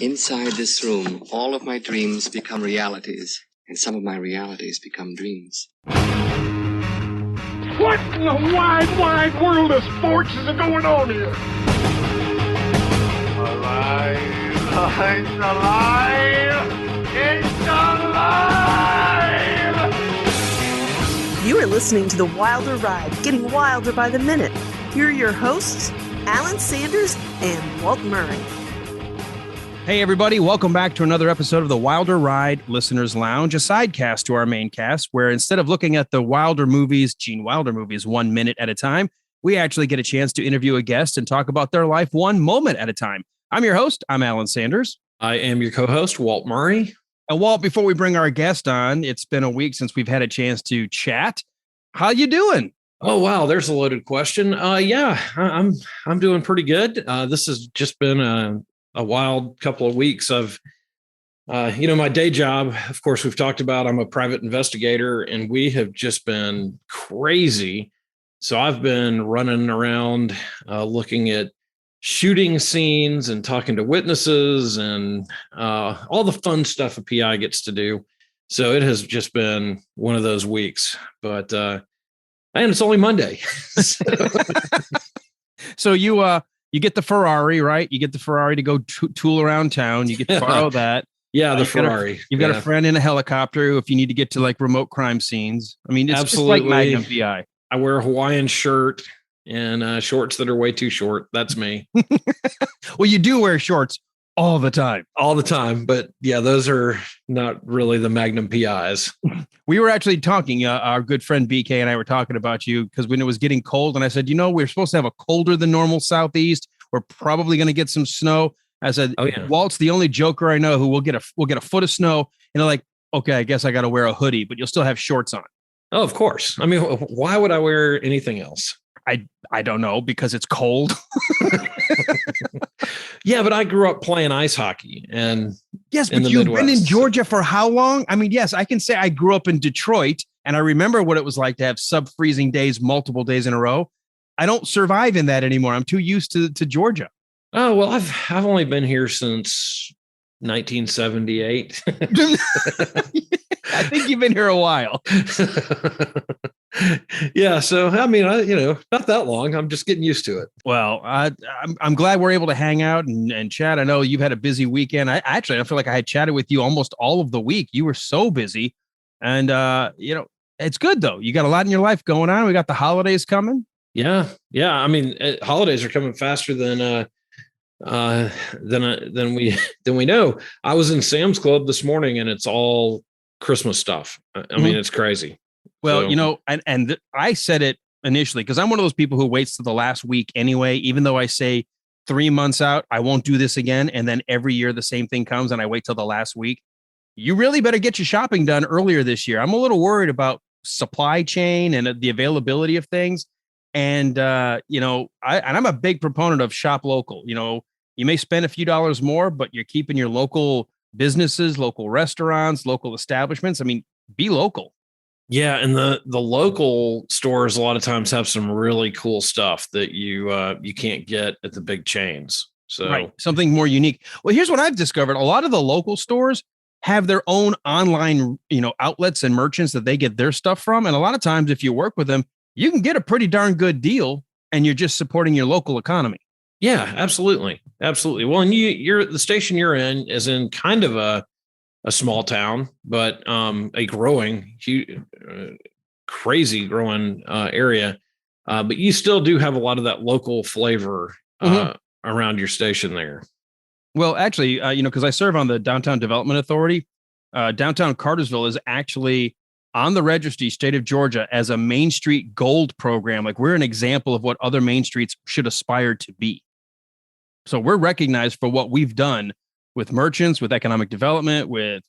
Inside this room, all of my dreams become realities, and some of my realities become dreams. What in the wide, wide world of sports is going on here? Alive! It's alive! It's alive! You are listening to The Wilder Ride, getting wilder by the minute. Here are your hosts, Alan Sanders and Walt Murray. Hey, everybody. Welcome back to another episode of the Wilder Ride Listeners Lounge, a sidecast to our main cast, where instead of looking at the Wilder movies, Gene Wilder movies, 1 minute at a time, we actually get a chance to interview a guest and talk about their life one moment at a time. I'm your host. I'm Alan Sanders. I am your co-host, Walt Murray. And Walt, before we bring our guest on, it's been a week since we've had a chance to chat. How you doing? Oh, wow. There's a loaded question. I'm doing pretty good. This has just been a wild couple of weeks of, my day job. Of course, we've talked about, I'm a private investigator and we have just been crazy. So I've been running around looking at shooting scenes and talking to witnesses and all the fun stuff a PI gets to do. So it has just been one of those weeks, but and it's only Monday. So you get the Ferrari, right? You get the Ferrari to go tool around town. You get to borrow that. Yeah, the Ferrari. You've got a friend in a helicopter if you need to get to like remote crime scenes. I mean, it's absolutely just like Magnum PI. I wear a Hawaiian shirt and shorts that are way too short. That's me. Well, you do wear shorts all the time. All the time. But yeah, those are not really the Magnum PIs. We were actually talking, our good friend BK and I were talking about you because when it was getting cold and I said, we're supposed to have a colder than normal Southeast. We're probably going to get some snow. I said, oh, yeah. Walt's the only joker I know who will get a foot of snow. And they're like, okay, I guess I got to wear a hoodie, but you'll still have shorts on. Oh, of course. I mean, why would I wear anything else? I don't know, because it's cold. Yeah, but I grew up playing ice hockey and yes, but you've been in Georgia for how long? I mean, yes, I can say I grew up in Detroit and I remember what it was like to have sub-freezing days, multiple days in a row. I don't survive in that anymore. I'm too used to Georgia. Oh, well, I've only been here since 1978. I think you've been here a while. Yeah. So, I mean, not that long. I'm just getting used to it. Well, I'm glad we're able to hang out and chat. I know you've had a busy weekend. I feel like I had chatted with you almost all of the week. You were so busy and, it's good though. You got a lot in your life going on. We got the holidays coming. Yeah. Yeah. I mean, holidays are coming faster than we know. I was in Sam's Club this morning and it's all Christmas stuff. I mean, it's crazy. Well, so, and I said it initially because I'm one of those people who waits to the last week anyway, even though I say 3 months out, I won't do this again. And then every year the same thing comes and I wait till the last week. You really better get your shopping done earlier this year. I'm a little worried about supply chain and the availability of things. And, I'm a big proponent of shop local. You may spend a few dollars more, but you're keeping your local businesses, local restaurants, local establishments. I mean, be local. Yeah. And the local stores a lot of times have some really cool stuff that you can't get at the big chains. So right. Something more unique. Well, here's what I've discovered. A lot of the local stores have their own online, outlets and merchants that they get their stuff from. And a lot of times if you work with them, you can get a pretty darn good deal and you're just supporting your local economy. Yeah, absolutely. Absolutely. Well, and you're the station you're in is in kind of a small town, but a growing, crazy growing area. But you still do have a lot of that local flavor around your station there. Well, actually, because I serve on the Downtown Development Authority, downtown Cartersville is actually on the registry, state of Georgia, as a Main Street Gold program. Like we're an example of what other main streets should aspire to be. So we're recognized for what we've done with merchants, with economic development, with,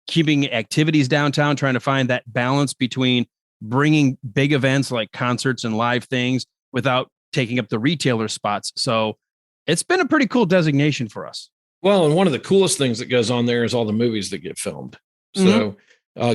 keeping activities downtown, trying to find that balance between bringing big events like concerts and live things without taking up the retailer spots. So it's been a pretty cool designation for us. Well, and one of the coolest things that goes on there is all the movies that get filmed. So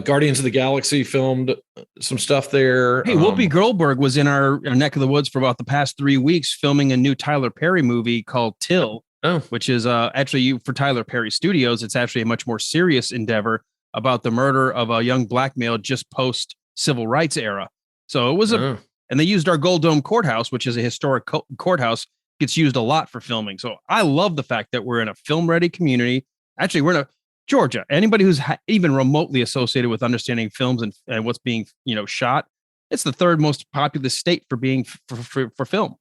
Guardians of the Galaxy filmed some stuff there. Hey, Whoopi Goldberg was in our neck of the woods for about the past 3 weeks filming a new Tyler Perry movie called Till. Oh, which is actually for Tyler Perry Studios. It's actually a much more serious endeavor about the murder of a young black male just post civil rights era. So it was and they used our Gold Dome courthouse, which is a historic courthouse, gets used a lot for filming. So I love the fact that we're in a film ready community. Actually, we're in Georgia. Anybody who's even remotely associated with understanding films and what's being shot, it's the third most populous state for being for film.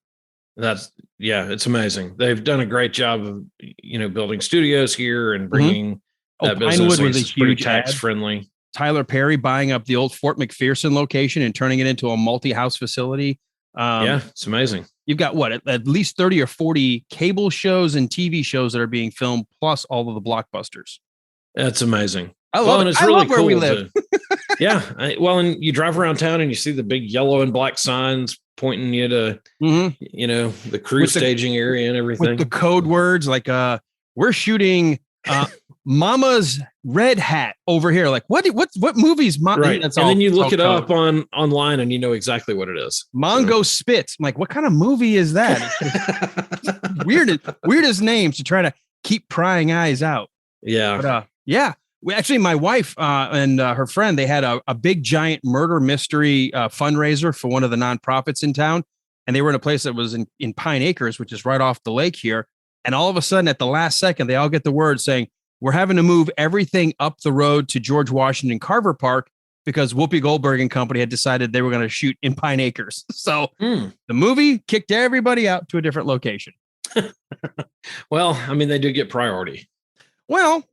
It's amazing. They've done a great job of building studios here and bringing that business. Pinewood was a huge tax friendly. Tyler Perry buying up the old Fort McPherson location and turning it into a multi-house facility. It's amazing. You've got at least 30 or 40 cable shows and TV shows that are being filmed, plus all of the blockbusters. That's amazing. I love it. It's really cool where we live. And you drive around town and you see the big yellow and black signs pointing you to, the crew staging area and everything. With the code words like, we're shooting Mama's Red Hat over here. Like what movies? Right. And then you look it up online and you know exactly what it is. Mongo Spitz. I'm like, what kind of movie is that? Weirdest names to try to keep prying eyes out. Yeah. But, actually, my wife and her friend, they had a big giant murder mystery fundraiser for one of the nonprofits in town. And they were in a place that was in Pine Acres, which is right off the lake here. And all of a sudden, at the last second, they all get the word saying, we're having to move everything up the road to George Washington Carver Park because Whoopi Goldberg and company had decided they were going to shoot in Pine Acres. So the movie kicked everybody out to a different location. Well, I mean, they do get priority. Well,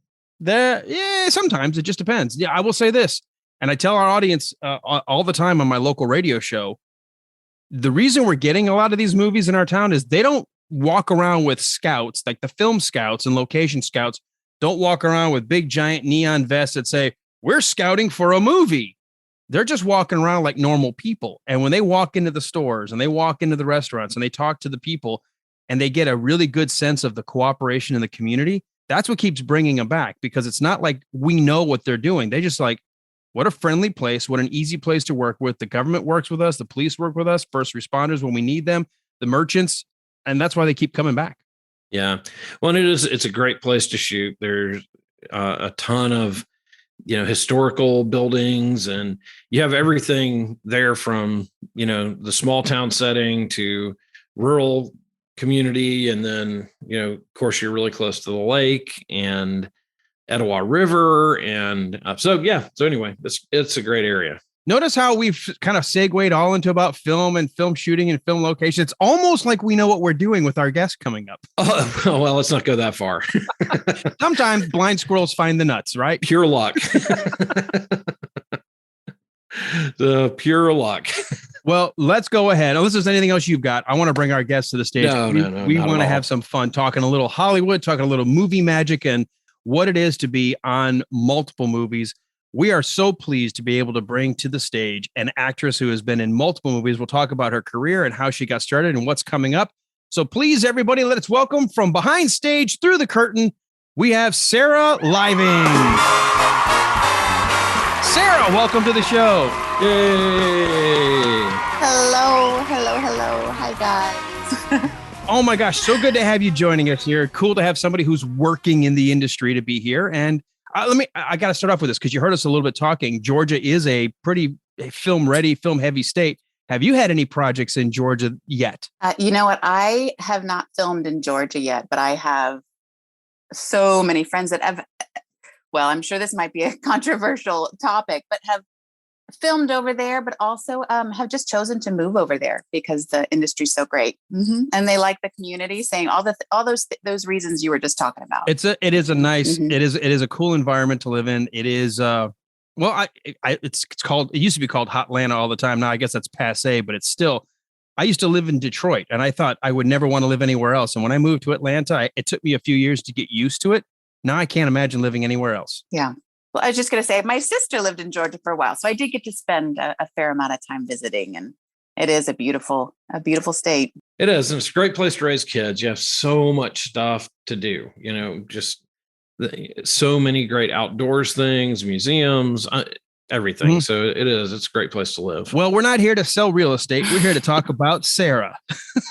sometimes it just depends. Yeah, I will say this, and I tell our audience all the time on my local radio show, the reason we're getting a lot of these movies in our town is they don't walk around with scouts, like the film scouts and location scouts don't walk around with big giant neon vests that say, we're scouting for a movie. They're just walking around like normal people. And when they walk into the stores and they walk into the restaurants and they talk to the people and they get a really good sense of the cooperation in the community, that's what keeps bringing them back, because it's not like we know what they're doing. They just like, what a friendly place, what an easy place to work with. The government works with us. The police work with us, first responders when we need them, the merchants. And that's why they keep coming back. Yeah. Well, it's a great place to shoot. There's a ton of, historical buildings, and you have everything there from, the small town setting to rural community. And then, of course, you're really close to the lake and Etowah River. And so anyway, it's a great area. Notice how we've kind of segued all into about film and film shooting and film location. It's almost like we know what we're doing with our guests coming up. Oh, well, let's not go that far. Sometimes blind squirrels find the nuts, right? Pure luck. The pure luck. Well, let's go ahead. Unless there's anything else you've got, I want to bring our guests to the stage. No, we want to have some fun talking a little Hollywood, talking a little movie magic and what it is to be on multiple movies. We are so pleased to be able to bring to the stage an actress who has been in multiple movies. We'll talk about her career and how she got started and what's coming up. So please, everybody, let's welcome from behind stage through the curtain, we have Sarah Lieving. Sarah, welcome to the show. Yay. Hello. Hi, guys. Oh my gosh, so good to have you joining us here. Cool to have somebody who's working in the industry to be here. And I got to start off with this because you heard us a little bit talking. Georgia is a pretty film ready, film heavy state. Have you had any projects in Georgia yet? You know what? I have not filmed in Georgia yet, but I have so many friends that have, well, I'm sure this might be a controversial topic, but have filmed over there, but also have just chosen to move over there because the industry's so great. Mm-hmm. And they like the community, saying all those reasons you were just talking about. It is a nice, mm-hmm. it is a cool environment to live in. It is, it's called, it used to be called Hotlanta all the time. Now I guess that's passé, but it's still, I used to live in Detroit and I thought I would never want to live anywhere else. And when I moved to Atlanta, it took me a few years to get used to it. Now I can't imagine living anywhere else. Yeah. Well, I was just going to say, my sister lived in Georgia for a while, so I did get to spend a fair amount of time visiting, and it is a beautiful state. It is, and it's a great place to raise kids. You have so much stuff to do, just so many great outdoors things, museums, everything. Mm-hmm. So it's a great place to live. Well, we're not here to sell real estate. We're here to talk about Sarah.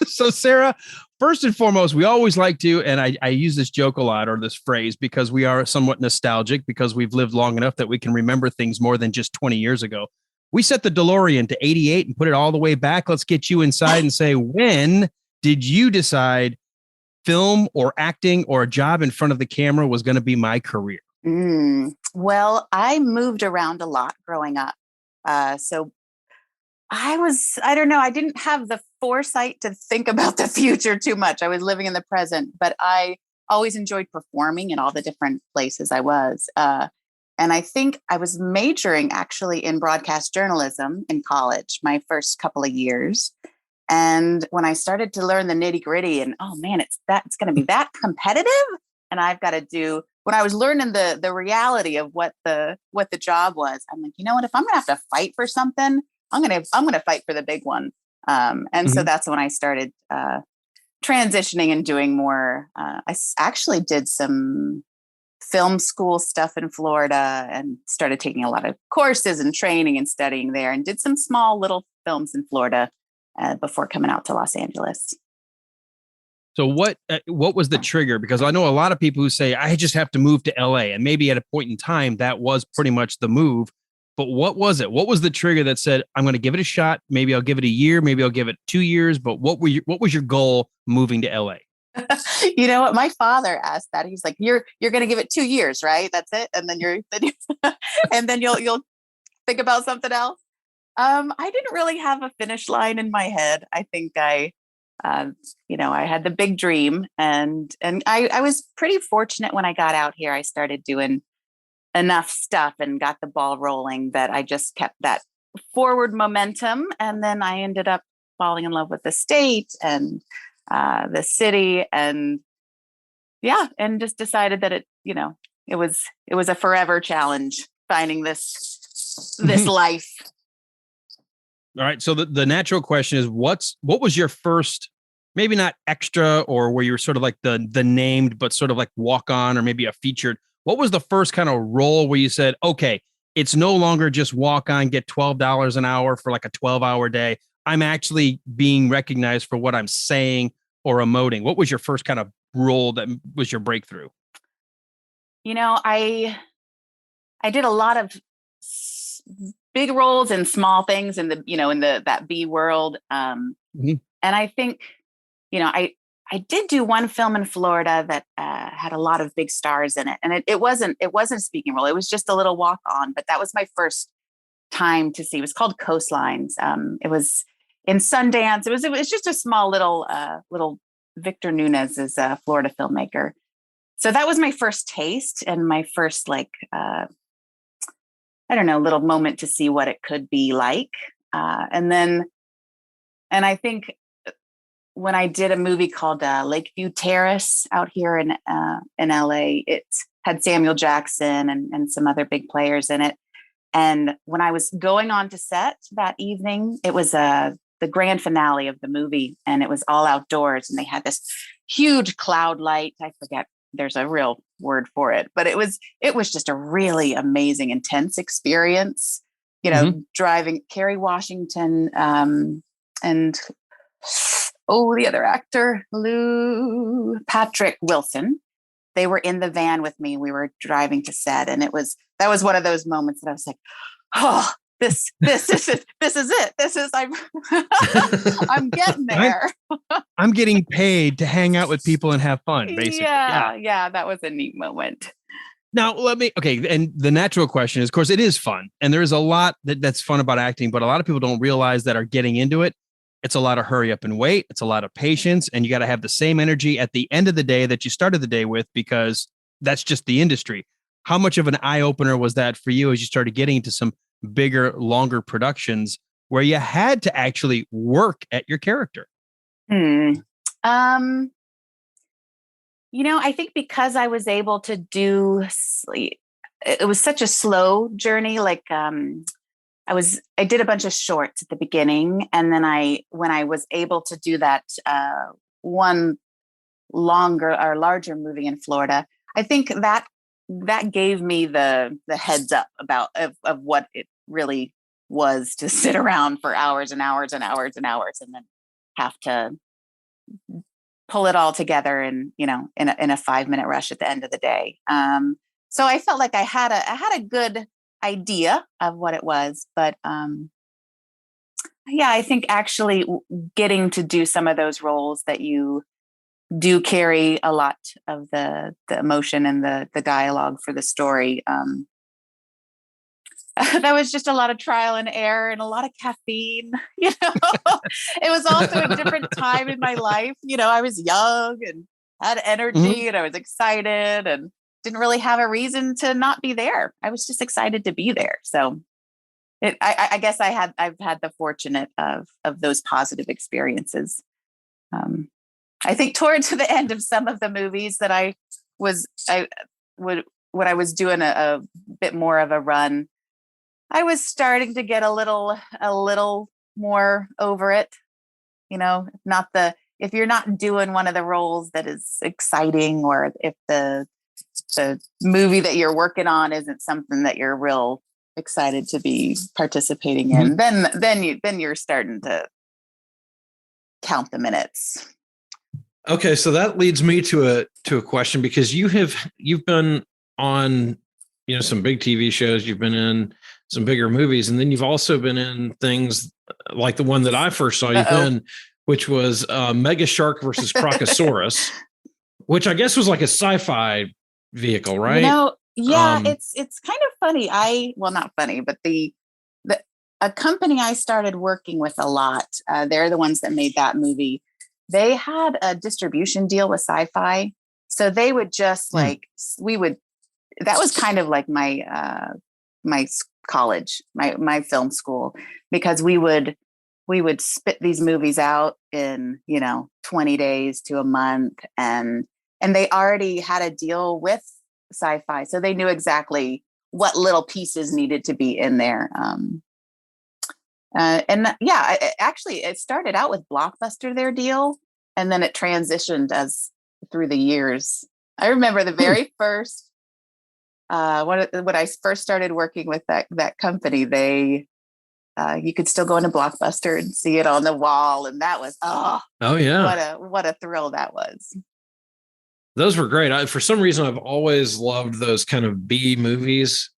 So Sarah, first and foremost, we always like to, and I use this joke a lot or this phrase because we are somewhat nostalgic because we've lived long enough that we can remember things more than just 20 years ago. We set the DeLorean to 88 and put it all the way back. Let's get you inside and say, when did you decide film or acting or a job in front of the camera was going to be my career? Well, I moved around a lot growing up. So I don't know, I didn't have the foresight to think about the future too much. I was living in the present, but I always enjoyed performing in all the different places I was. And I think I was majoring actually in broadcast journalism in college, my first couple of years. And when I started to learn the nitty gritty and, oh man, it's going to be that competitive. And I've got to do, when I was learning the reality of what the job was, I'm like, you know what, if I'm going to have to fight for something, I'm going to fight for the big one. So that's when I started transitioning and doing more. I actually did some film school stuff in Florida and started taking a lot of courses and training and studying there, and did some small little films in Florida before coming out to Los Angeles. So what was the trigger? Because I know a lot of people who say, I just have to move to LA. And maybe at a point in time, that was pretty much the move. But what was it? What was the trigger that said, I'm going to give it a shot? Maybe I'll give it a year. Maybe I'll give it 2 years. But what was your goal moving to LA? You know what? My father asked that. He's like, you're going to give it 2 years, right? That's it. And then and then you'll think about something else. I didn't really have a finish line in my head. I think I had the big dream, and I was pretty fortunate when I got out here. I started doing enough stuff and got the ball rolling that I just kept that forward momentum. And then I ended up falling in love with the state and the city, and just decided that it was a forever challenge finding this life. All right. So the natural question is, what was your first, maybe not extra, or where you were sort of like the named, but sort of like walk on or maybe a featured? What was the first kind of role where you said, okay, it's no longer just walk on, get $12 an hour for like a 12-hour day. I'm actually being recognized for what I'm saying or emoting. What was your first kind of role that was your breakthrough? I did a lot of big roles and small things in that B world. And I think, I did do one film in Florida that had a lot of big stars in it. And it wasn't a speaking role. It was just a little walk on, but that was my first time to see. It was called Coastlines. It was in Sundance. It was just a small little Victor Nunez is a Florida filmmaker. So that was my first taste and my first little moment to see what it could be like. And I think when I did a movie called Lakeview Terrace out here in LA, it had Samuel Jackson and some other big players in it. And when I was going on to set that evening, it was the grand finale of the movie, and it was all outdoors, and they had this huge cloud light. I forget, there's a real word for it, but it was just a really amazing, intense experience, driving Kerry Washington, and the other actor, Patrick Wilson. They were in the van with me. We were driving to set, and that was one of those moments that I was like, oh, this is it. I'm getting there. I'm getting paid to hang out with people and have fun, basically. Yeah, that was a neat moment. Now, and the natural question is, of course, it is fun. And there is a lot that's fun about acting, but a lot of people don't realize that are getting into it. It's a lot of hurry up and wait. It's a lot of patience. And you got to have the same energy at the end of the day that you started the day with, because that's just the industry. How much of an eye opener was that for you as you started getting into some bigger, longer productions where you had to actually work at your character? I think because I was able to do, it was such a slow journey. Like, I did a bunch of shorts at the beginning. And then when I was able to do that one longer or larger movie in Florida, I think that gave me the heads up of what it really was to sit around for hours and hours and hours and hours and then have to pull it all together and, in a 5-minute rush at the end of the day. So I felt like I had a good idea of what it was, but yeah, I think actually getting to do some of those roles that you do carry a lot of the emotion and the dialogue for the story. That was just a lot of trial and error and a lot of caffeine. It was also a different time in my life. I was young and had energy and I was excited and didn't really have a reason to not be there. I was just excited to be there. So I guess I've had the fortunate of those positive experiences. I think towards the end of some of the movies that when I was doing a bit more of a run, I was starting to get a little more over it. If you're not doing one of the roles that is exciting, or if the movie that you're working on isn't something that you're real excited to be participating in, then you're starting to count the minutes. Okay, so that leads me to a question, because you've been on some big TV shows, you've been in some bigger movies, and then you've also been in things like the one that I first saw you in, which was Mega Shark versus Crocosaurus, which I guess was like a sci-fi vehicle, right? Yeah, it's kind of funny. Not funny, but a company I started working with a lot, they're the ones that made that movie. They had a distribution deal with Sci-Fi. So they would just that was kind of like my college, my film school, because we would spit these movies out in, 20 days to a month. And they already had a deal with Sci-Fi. So they knew exactly what little pieces needed to be in there. It started out with Blockbuster, their deal, and then it transitioned as through the years. I remember the very first, when I first started working with that company, you could still go into Blockbuster and see it on the wall, and that was what a thrill that was. Those were great. For some reason, I've always loved those kind of B movies.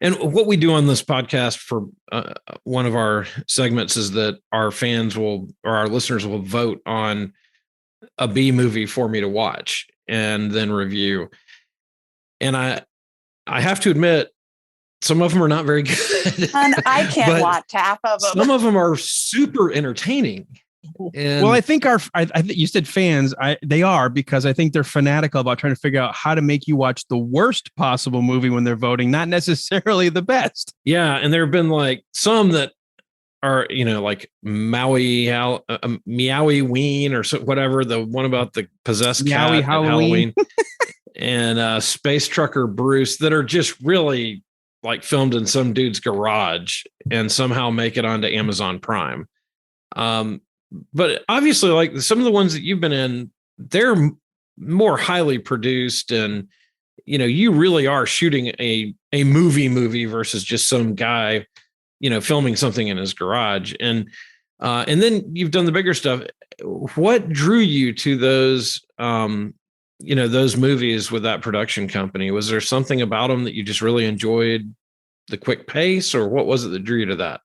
And what we do on this podcast for one of our segments is that our listeners will vote on a B movie for me to watch and then review. And I have to admit, some of them are not very good. And I can't watch half of them. Some of them are super entertaining. And I think you said fans. They are, because I think they're fanatical about trying to figure out how to make you watch the worst possible movie when they're voting, not necessarily the best. Yeah, and there have been like some that are like Meowie Ween or whatever, the one about the possessed cat at Halloween, and Space Trucker Bruce, that are just really like filmed in some dude's garage and somehow make it onto Amazon Prime. But obviously, like some of the ones that you've been in, they're more highly produced, and you really are shooting a movie versus just some guy filming something in his garage. And then you've done the bigger stuff. What drew you to those those movies with that production company? Was there something about them that you just really enjoyed, the quick pace, or what was it that drew you to that?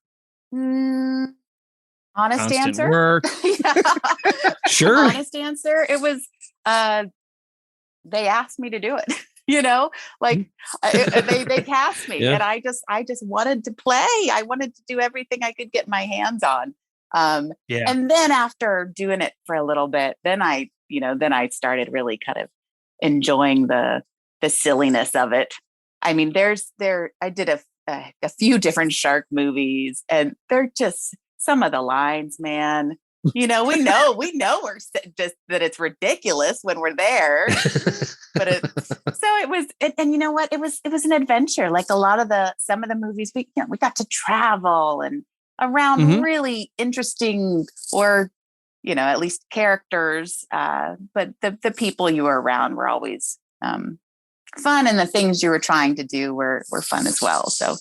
Honest Constant answer. Work. Sure. Honest answer. It was, they asked me to do it, they cast me, and I just wanted to play. I wanted to do everything I could get my hands on. And then after doing it for a little bit, then I started really kind of enjoying the silliness of it. I mean, I did a few different shark movies, and they're just, some of the lines, man, we know we're just that it's ridiculous when we're there, but it was, and you know what? It was an adventure. Like some of the movies we got to travel and around really interesting, or, at least characters. But the people you were around were always fun, and the things you were trying to do were fun as well. So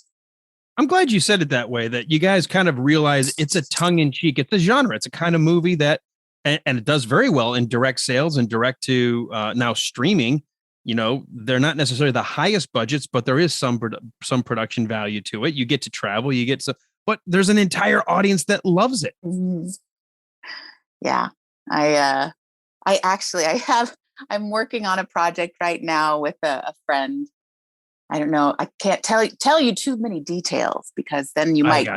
I'm glad you said it that way, that you guys kind of realize it's a tongue-in-cheek, it's a genre, it's a kind of movie that and it does very well in direct sales and direct to now streaming. They're not necessarily the highest budgets, but there is some production value to it. You get to travel, but there's an entire audience that loves it. Mm-hmm. Yeah. I'm working on a project right now with a friend. I don't know. I can't tell you too many details because then you might,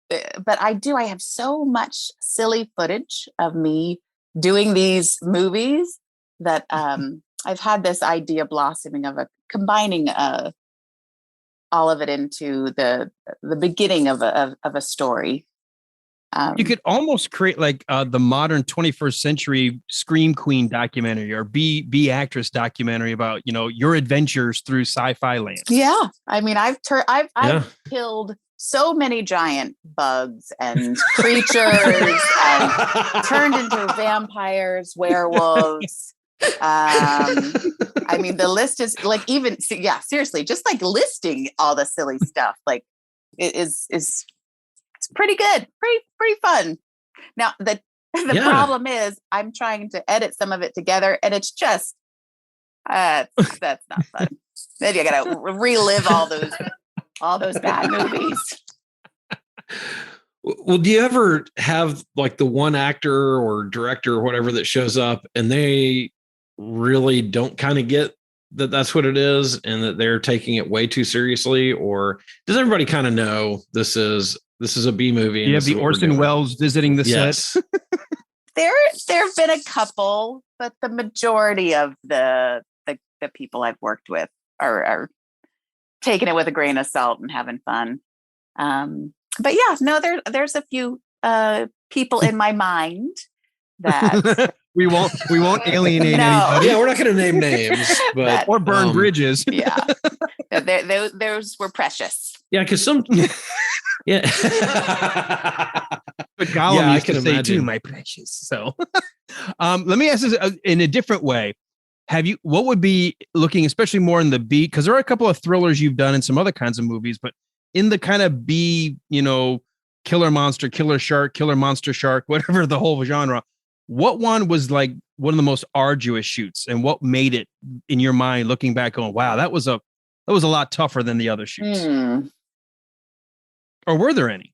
but I have so much silly footage of me doing these movies that I've had this idea blossoming of combining all of it into the beginning of a story. You could almost create like the modern 21st century Scream Queen documentary or B actress documentary about, your adventures through sci-fi land. Yeah. I mean, I've killed so many giant bugs and creatures and turned into vampires, werewolves. I mean, the list is like seriously, just like listing all the silly stuff, like it is it's pretty good, pretty fun. Now the problem is I'm trying to edit some of it together and it's just that's not fun. Then you gotta relive all those bad movies. Well, do you ever have like the one actor or director or whatever that shows up and they really don't kind of get that that's what it is and that they're taking it way too seriously? Or does everybody kind of know this is a B movie? You have the Orson Welles visiting the set. There have been a couple, but the majority of the people I've worked with are taking it with a grain of salt and having fun. But yeah, no, there's a few people in my mind that we won't alienate anybody. Yeah, we're not going to name names, but or burn bridges. Yeah, those were precious. Yeah, because some. Yeah, but Gollum used to say too, my precious. So, let me ask this in a different way. What would be looking, especially more in the B, because there are a couple of thrillers you've done in some other kinds of movies, but in the kind of B, killer monster, killer shark, killer monster shark, whatever the whole genre, what one was like one of the most arduous shoots and what made it in your mind looking back going, wow, that was a lot tougher than the other shoots? Or were there any?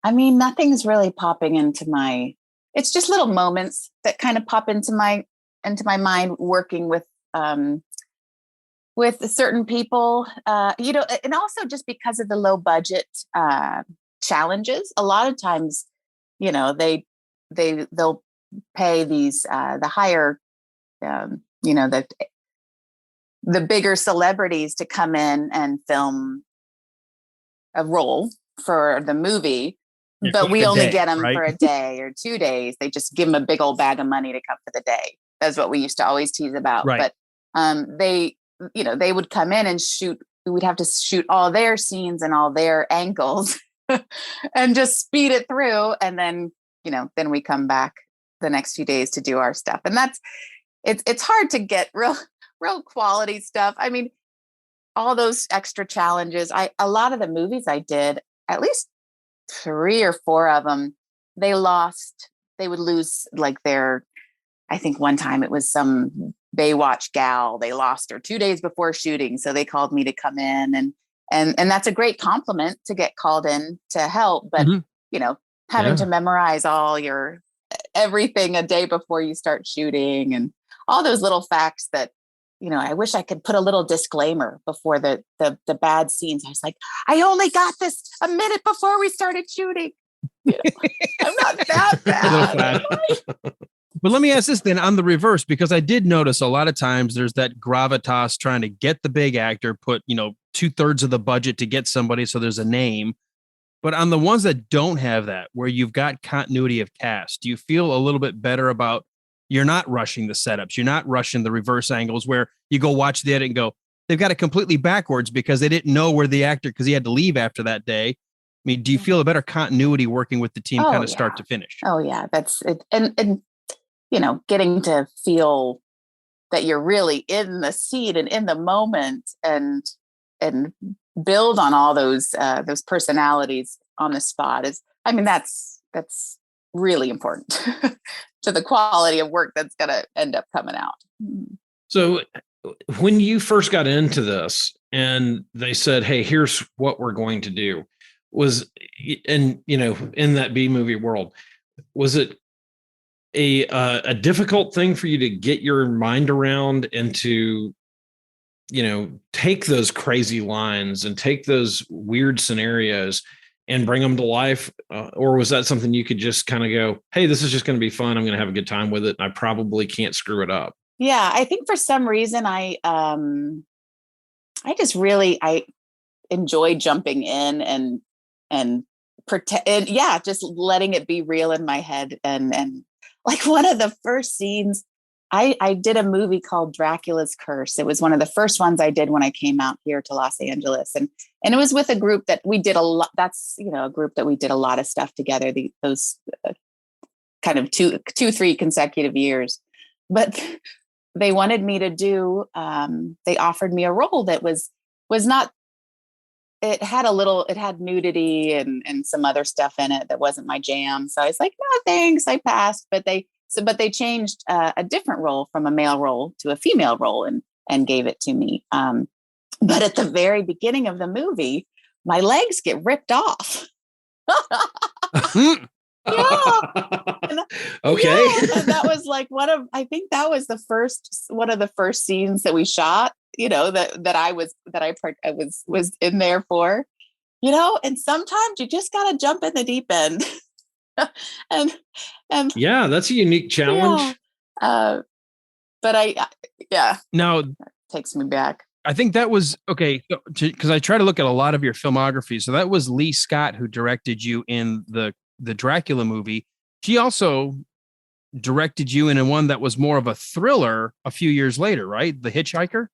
I mean, nothing's really popping into it's just little moments that kind of pop into my mind working with certain people, and also just because of the low budget challenges, a lot of times, they'll pay these the higher, the bigger celebrities to come in and film a role for the movie, but we only get them for a day or 2 days. They just give them a big old bag of money to come for the day. That's what we used to always tease about. Right. But they would come in and shoot. We'd have to shoot all their scenes and all their angles and just speed it through. And then, then we come back the next few days to do our stuff. And it's hard to get real quality stuff. I mean, all those extra challenges, a lot of the movies I did, at least 3 or 4 of them, they would lose like I think one time it was some Baywatch gal, they lost her 2 days before shooting. So they called me to come in and that's a great compliment to get called in to help. But, having to memorize all your everything a day before you start shooting and all those little facts that, I wish I could put a little disclaimer before the bad scenes. I was like, I only got this a minute before we started shooting. I'm not that bad. But let me ask this then on the reverse, because I did notice a lot of times there's that gravitas trying to get the big actor, put, 2/3 of the budget to get somebody so there's a name. But on the ones that don't have that, where you've got continuity of cast, do you feel a little bit better about you're not rushing the setups, you're not rushing the reverse angles where you go watch the edit and go, they've got it completely backwards because they didn't know where the actor, because he had to leave after that day. I mean, do you feel a better continuity working with the team start to finish? Oh yeah, that's it. And getting to feel that you're really in the scene and in the moment and build on all those personalities on the spot that's really important to the quality of work that's going to end up coming out. So when you first got into this and they said, hey, here's what we're going to do, in that B movie world, was it a difficult thing for you to get your mind around and to, take those crazy lines and take those weird scenarios and bring them to life? Or was that something you could just kind of go, hey, this is just going to be fun. I'm going to have a good time with it. And I probably can't screw it up. Yeah, I think for some reason I enjoy jumping in and pretend, just letting it be real in my head. And like one of the first scenes, I did a movie called Dracula's Curse. It was one of the first ones I did when I came out here to Los Angeles, and it was with a group that we did a lot. That's a group that we did a lot of stuff together. Those kind of 3 consecutive years, but they wanted me to do. They offered me a role that was not. It had nudity and some other stuff in it that wasn't my jam. So I was like, no, thanks. I passed. But they changed a different role from a male role to a female role and gave it to me. But at the very beginning of the movie, my legs get ripped off. Yeah. Okay. Yeah. And that was like I think that was one of the first scenes that we shot, that I was in there for, and sometimes you just got to jump in the deep end. and yeah, that's a unique challenge. Yeah. But Now it takes me back. I think that was okay, because I try to look at a lot of your filmography. So that was Lee Scott who directed you in the Dracula movie. She also directed you in one that was more of a thriller a few years later, right? The Hitchhiker.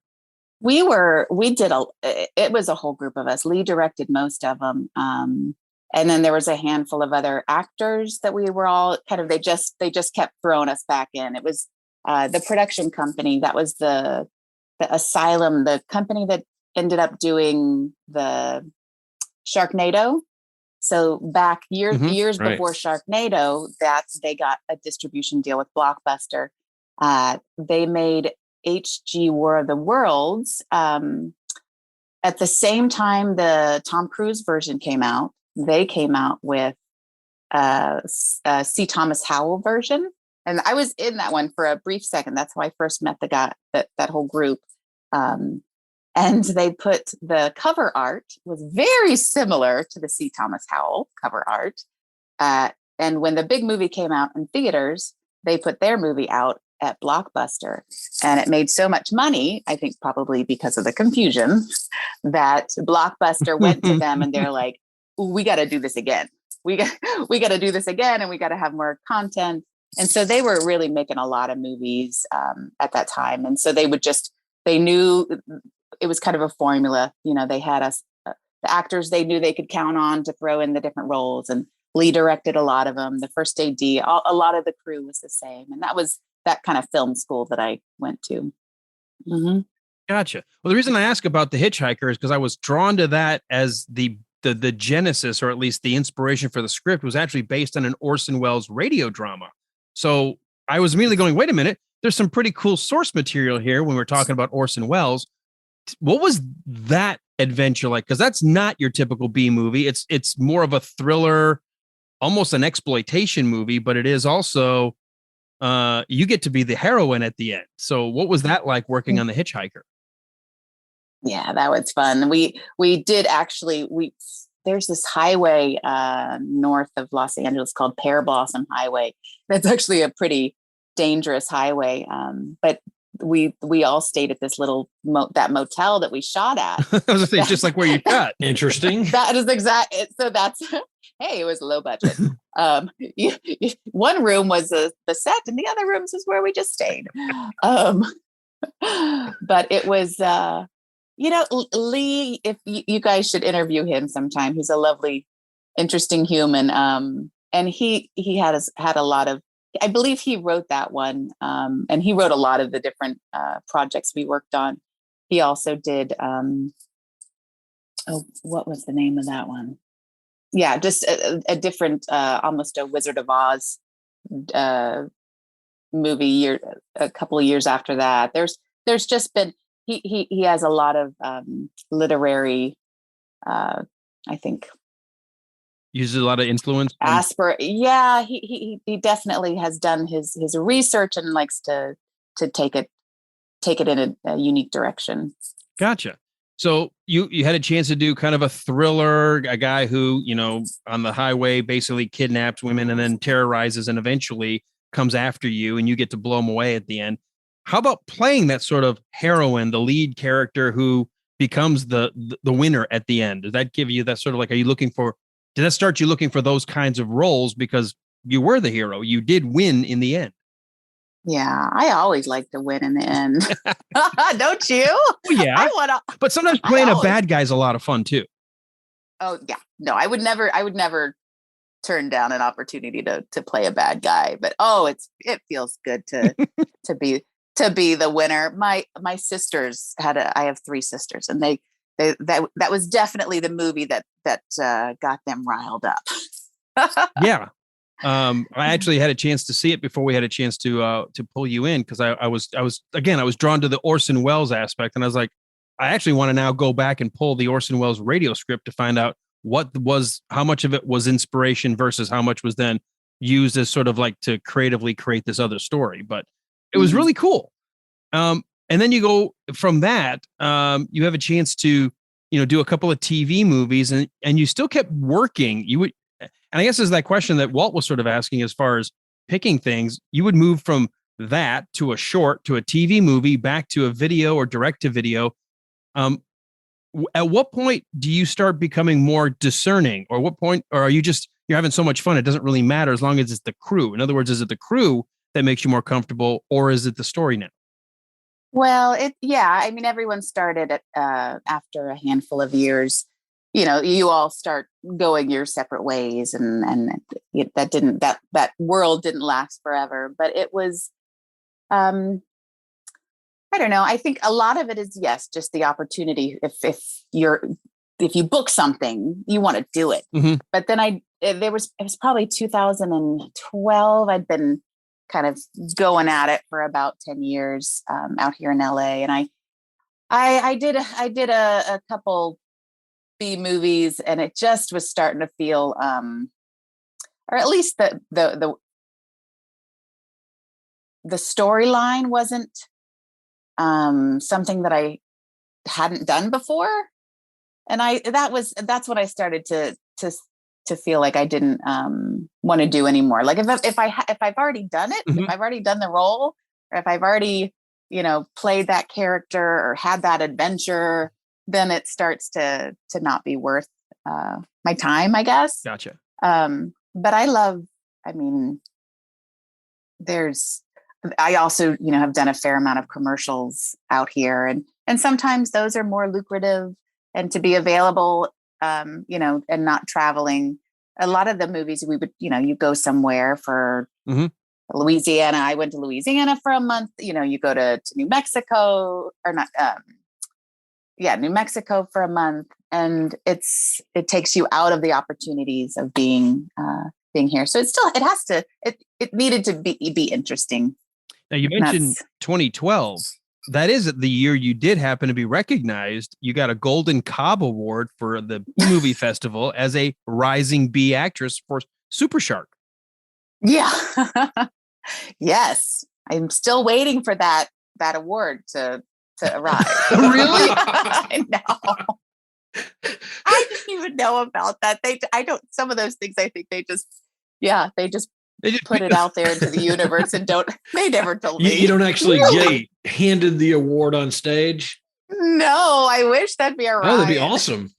It was a whole group of us. Lee directed most of them. And then there was a handful of other actors that we were all kind of, they just kept throwing us back in. It was the production company. That was the Asylum, the company that ended up doing the Sharknado. So back years right. before Sharknado, they got a distribution deal with Blockbuster. They made HG War of the Worlds. At the same time the Tom Cruise version came out, they came out with C. Thomas Howell version. And I was in that one for a brief second. That's how I first met the guy, that whole group. And they put the cover art was very similar to the C. Thomas Howell cover art. And when the big movie came out in theaters, they put their movie out at Blockbuster, and it made so much money, I think probably because of the confusion, that Blockbuster went to them and they're like, we got to do this again. We got to do this again, and we got to have more content. And so they were really making a lot of movies at that time. And so they knew it was kind of a formula. They had us, the actors they knew they could count on to throw in the different roles. And Lee directed a lot of them. The first AD, a lot of the crew was the same. And that was that kind of film school that I went to. Mm-hmm. Gotcha. Well, the reason I ask about The Hitchhiker is because I was drawn to that as the genesis, or at least the inspiration for the script, was actually based on an Orson Welles radio drama. So I was immediately going, wait a minute, there's some pretty cool source material here when we're talking about Orson Welles. What was that adventure like? Because that's not your typical B movie. It's more of a thriller, almost an exploitation movie, but it is also you get to be the heroine at the end. So what was that like working on The Hitchhiker? Yeah, that was fun. We did actually, there's this highway north of Los Angeles called Pear Blossom Highway. That's actually a pretty dangerous highway. But we all stayed at this little motel that we shot at. I was gonna say, just like where you shot. Interesting. That is exact. So that's, hey, it was low budget. One room was the set, and the other rooms is where we just stayed. But it was, Lee, if you guys should interview him sometime. He's a lovely, interesting human. And he had a lot of, I believe he wrote that one. And he wrote a lot of the different projects we worked on. He also did, what was the name of that one? yeah, just a different, almost a Wizard of Oz uh, movie a couple of years after that. There's just been, he has a lot of literary, I think, Uses a lot of influence. Yeah, he definitely has done his research and likes to take it in a unique direction. Gotcha. So you had a chance to do kind of a thriller, a guy who, on the highway basically kidnaps women and then terrorizes and eventually comes after you, and you get to blow him away at the end. How about playing that sort of heroine, the lead character who becomes the winner at the end? Does that give you that sort of like, did that start you looking for those kinds of roles because you were the hero? You did win in the end. Yeah, I always like to win in the end. Don't you? Well, yeah. But sometimes playing a bad guy is a lot of fun too. Oh yeah. No, I would never turn down an opportunity to play a bad guy. But it feels good to to be the winner. My sisters I have 3 sisters, and that was definitely the movie that got them riled up. Yeah. I actually had a chance to see it before we had a chance to pull you in, because I was drawn to the Orson Welles aspect, and I was like, I actually want to now go back and pull the Orson Welles radio script to find out how much of it was inspiration versus how much was then used as sort of like to creatively create this other story. But it was really cool. And then you go from that, you have a chance to, do a couple of TV movies, and you still kept working. And I guess is that question that Walt was sort of asking as far as picking things. You would move from that to a short, to a TV movie, back to a video or direct to video. At what point do you start becoming more discerning, or what point, or are you're having so much fun it doesn't really matter as long as it's the crew? In other words, is it the crew that makes you more comfortable, or is it the story now? Well, I mean, everyone started after a handful of years. You all start going your separate ways, and that world didn't last forever. But it was, I don't know. I think a lot of it is, yes, just the opportunity. If you book something, you want to do it. Mm-hmm. But then it was probably 2012. I'd been kind of going at it for about 10 years out here in LA, and I did a couple B movies, and it just was starting to feel, or at least the storyline wasn't something that I hadn't done before, and that's what I started to feel like I didn't want to do anymore. Like if I've already done it, mm-hmm. if I've already done the role, or if I've already played that character or had that adventure, then it starts to not be worth my time, I guess. Gotcha. But I mean, I also, have done a fair amount of commercials out here, and sometimes those are more lucrative, and to be available, and not traveling. A lot of the movies we would, you go somewhere for mm-hmm. Louisiana. I went to Louisiana for a month. You go to New Mexico, or not. New Mexico for a month, and it takes you out of the opportunities of being here. So it needed to be interesting. Now you mentioned 2012. That is the year you did happen to be recognized. You got a Golden Cob Award for the movie festival as a rising B actress for Super Shark. Yeah. Yes. I'm still waiting for that award to arrive. Really? I know. I didn't even know about that. Some of those things, I think they just put it out there into the universe, and they never told me. You don't actually get handed the award on stage? No, I wish that'd be all right. Oh, that'd be awesome.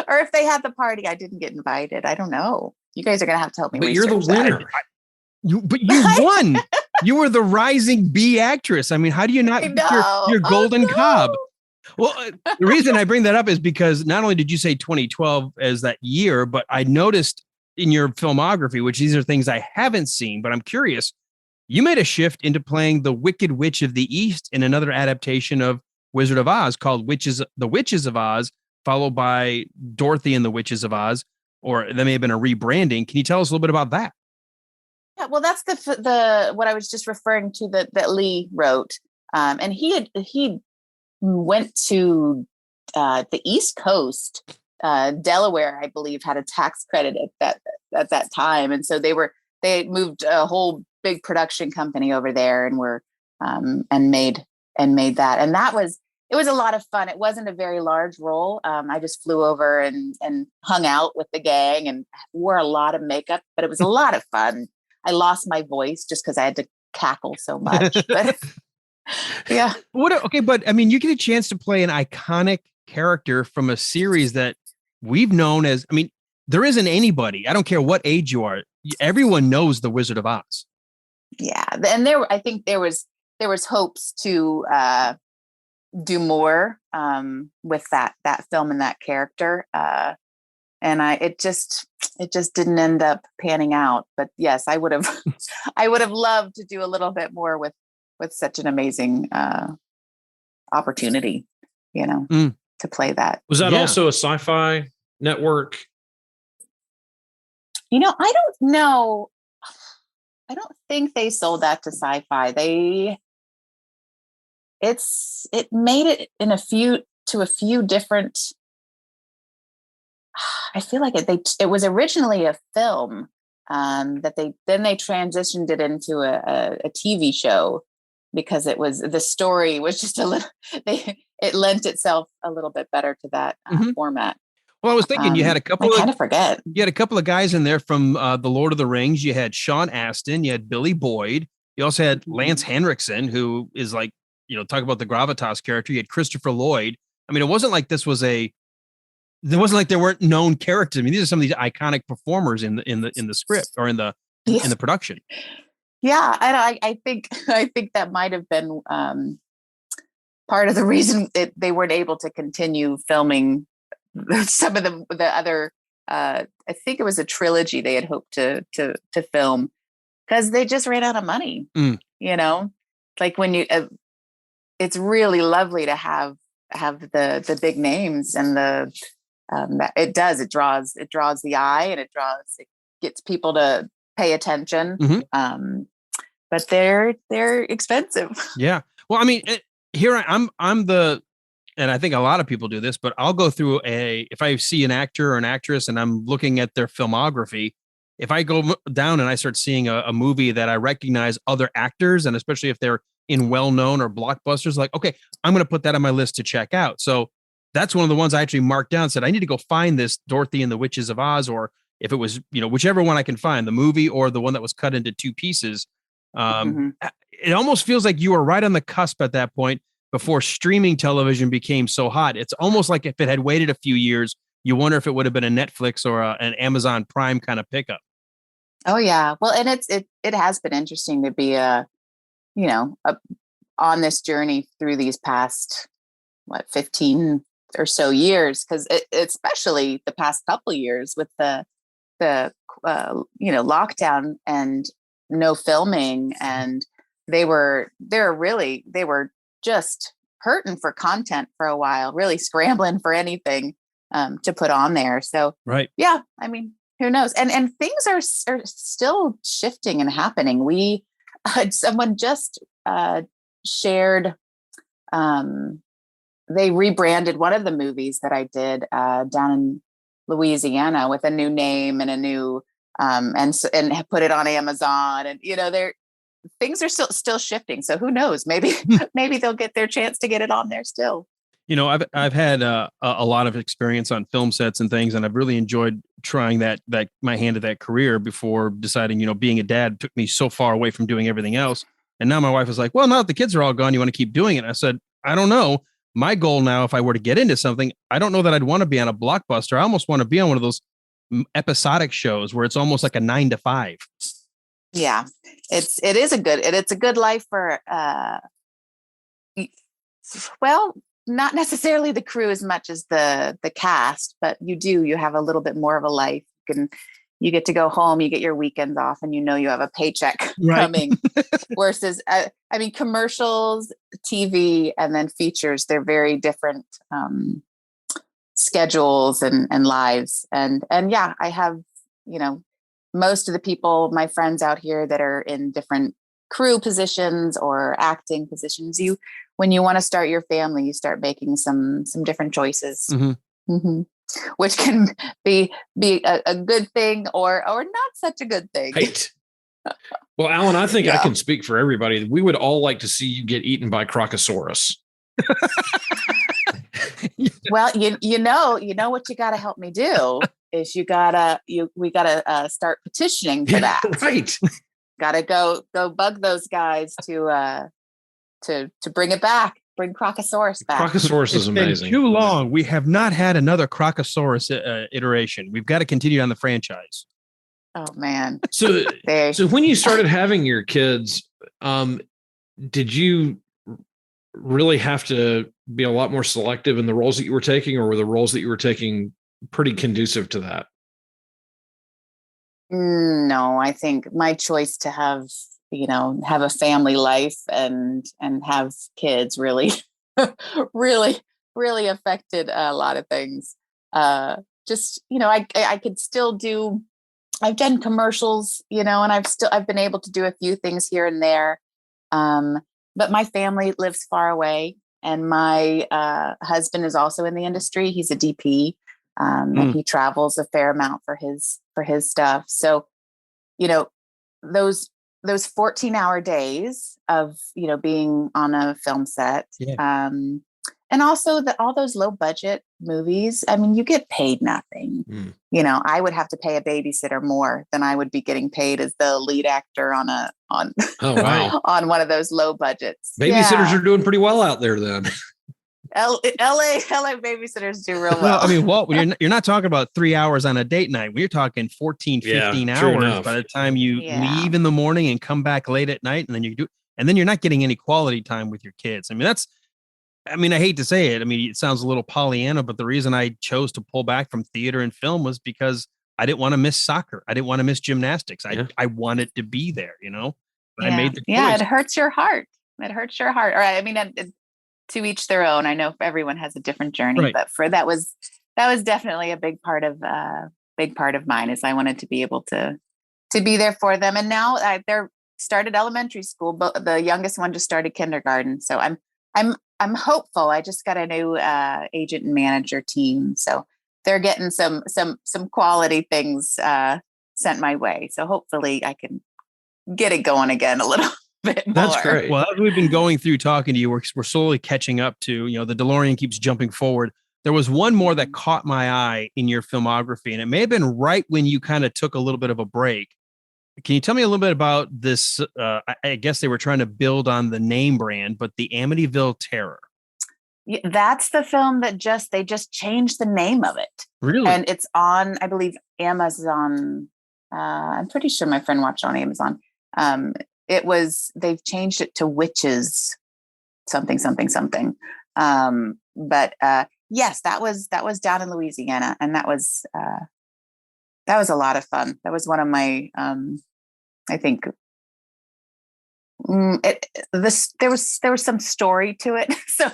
Or if they had the party, I didn't get invited. I don't know. You guys are going to have to help me. But you're the winner. But you won. You were the rising B actress. I mean, how do you not get your Golden Cob? Well, the reason I bring that up is because not only did you say 2012 as that year, but I noticed in your filmography, which these are things I haven't seen, but I'm curious, you made a shift into playing the Wicked Witch of the East in another adaptation of Wizard of Oz called The Witches of Oz followed by Dorothy and the Witches of Oz, or that may have been a rebranding. Can you tell us a little bit about that? Yeah, well, that's the what I was just referring to that Lee wrote, and he went to the East Coast, Delaware, I believe, had a tax credit at that time, and so they moved a whole big production company over there and were and made that, and it was a lot of fun. It wasn't a very large role. I just flew over and hung out with the gang and wore a lot of makeup, but it was a lot of fun. I lost my voice just because I had to cackle so much. But yeah. Okay, but I mean, you get a chance to play an iconic character from a series that we've known as. I mean, there isn't anybody. I don't care what age you are. Everyone knows the Wizard of Oz. Yeah, and I think there was hopes to do more with that film and that character, and it just didn't end up panning out. But yes, I would have loved to do a little bit more with such an amazing opportunity, to play that. Was that also a Sci-Fi Network? I don't know. I don't think they sold that to Sci-Fi. It made it in a few different. I feel like it was originally a film that they transitioned it into a TV show because the story was just a little. It lent itself a little bit better to that format. Well, I was thinking you had a couple. I kind of forget. You had a couple of guys in there from the Lord of the Rings. You had Sean Astin. You had Billy Boyd. You also had Lance Henriksen, who is like, talk about the gravitas character. You had Christopher Lloyd. I mean, it wasn't like there wasn't like there weren't known characters. I mean, these are some of these iconic performers in the script or in the production. Yeah, I think that might have been part of the reason they weren't able to continue filming some of the other. I think it was a trilogy they had hoped to film because they just ran out of money. Like when it's really lovely to have the big names and it draws the eye and it gets people to pay attention. But they're expensive. Yeah. Well, I mean, and I think a lot of people do this, but I'll go through if I see an actor or an actress and I'm looking at their filmography, if I go down and I start seeing a movie that I recognize other actors, and especially if they're in well-known or blockbusters, like, okay, I'm going to put that on my list to check out. So that's one of the ones I actually marked down, said, I need to go find this Dorothy and the Witches of Oz, or if it was, whichever one I can find, the movie or the one that was cut into two pieces. It almost feels like you were right on the cusp at that point before streaming television became so hot. It's almost like if it had waited a few years, you wonder if it would have been a Netflix or an Amazon Prime kind of pickup. Oh yeah. Well, and it has been interesting to be on this journey through these past 15 or so years, because especially the past couple of years with the lockdown and no filming, and they were just hurting for content for a while, really scrambling for anything to put on there. So right. Yeah, I mean, who knows? And things are still shifting and happening. We someone just shared they rebranded one of the movies that I did down in Louisiana with a new name and a new and put it on Amazon, and things are still shifting. So who knows? Maybe they'll get their chance to get it on there still. I've had a lot of experience on film sets and things, and I've really enjoyed trying that my hand at that career before deciding, being a dad took me so far away from doing everything else. And now my wife was like, well, now that the kids are all gone, you want to keep doing it? And I said, I don't know. My goal now, if I were to get into something, I don't know that I'd want to be on a blockbuster. I almost want to be on one of those episodic shows where it's almost like a 9 to 5. Yeah, it's a good life for, not necessarily the crew as much as the cast, but you have a little bit more of a life. You get to go home, you get your weekends off, and you have a paycheck coming. Versus, commercials, TV, and then features, they're very different schedules and lives. And yeah, I have, most of the people, my friends out here that are in different crew positions or acting positions, when you want to start your family, you start making some different choices, which can be a good thing or not such a good thing. Right. Well, Alan, I think I can speak for everybody. We would all like to see you get eaten by Crocosaurus. Well, you know what you got to help me do is we gotta start petitioning for that. Right. Got to go bug those guys to bring it back. Bring Crocosaurus back. Crocosaurus is amazing. Too long. We have not had another Crocosaurus iteration. We've got to continue on the franchise. Oh man. So when you started having your kids, did you really have to be a lot more selective in the roles that you were taking, or were the roles that you were taking pretty conducive to that? No, I think my choice to have a family life and have kids really, really, really affected a lot of things. I could still do, I've done commercials, and I've been able to do a few things here and there. But my family lives far away, and my husband is also in the industry. He's a DP, and he travels a fair amount for his stuff. So, those 14-hour days of, being on a film set, and also all those low budget movies. I mean, you get paid nothing. I would have to pay a babysitter more than I would be getting paid as the lead actor on on one of those low budgets. Babysitters are doing pretty well out there then. LA babysitters do real well. Well, I mean, Walt, you're not talking about 3 hours on a date night. We're talking 14, 15 hours by the time you leave in the morning and come back late at night. And then you're not getting any quality time with your kids. I hate to say it. It sounds a little Pollyanna, but the reason I chose to pull back from theater and film was because I didn't want to miss soccer. I didn't want to miss gymnastics. I wanted to be there, but I made the choice. Yeah, it hurts your heart. It hurts your heart. All right. To each their own. I know everyone has a different journey, but that was definitely a big part of mine, is I wanted to be able to be there for them. And now they're started elementary school, but the youngest one just started kindergarten. So I'm hopeful. I just got a new agent and manager team, so they're getting some quality things sent my way. So hopefully I can get it going again a little bit more. That's great. Well, as we've been going through talking to you, we're slowly catching up to, the DeLorean keeps jumping forward. There was one more that caught my eye in your filmography, and it may have been right when you kind of took a little bit of a break. Can you tell me a little bit about this? I guess they were trying to build on the name brand, but the Amityville Terror. Yeah, that's the film that they just changed the name of it. Really? And it's on, I believe, Amazon. I'm pretty sure my friend watched it on Amazon. They've changed it to Witches, something. But yes, that was down in Louisiana, and that was a lot of fun. That was one of my, I think, there was some story to it. So,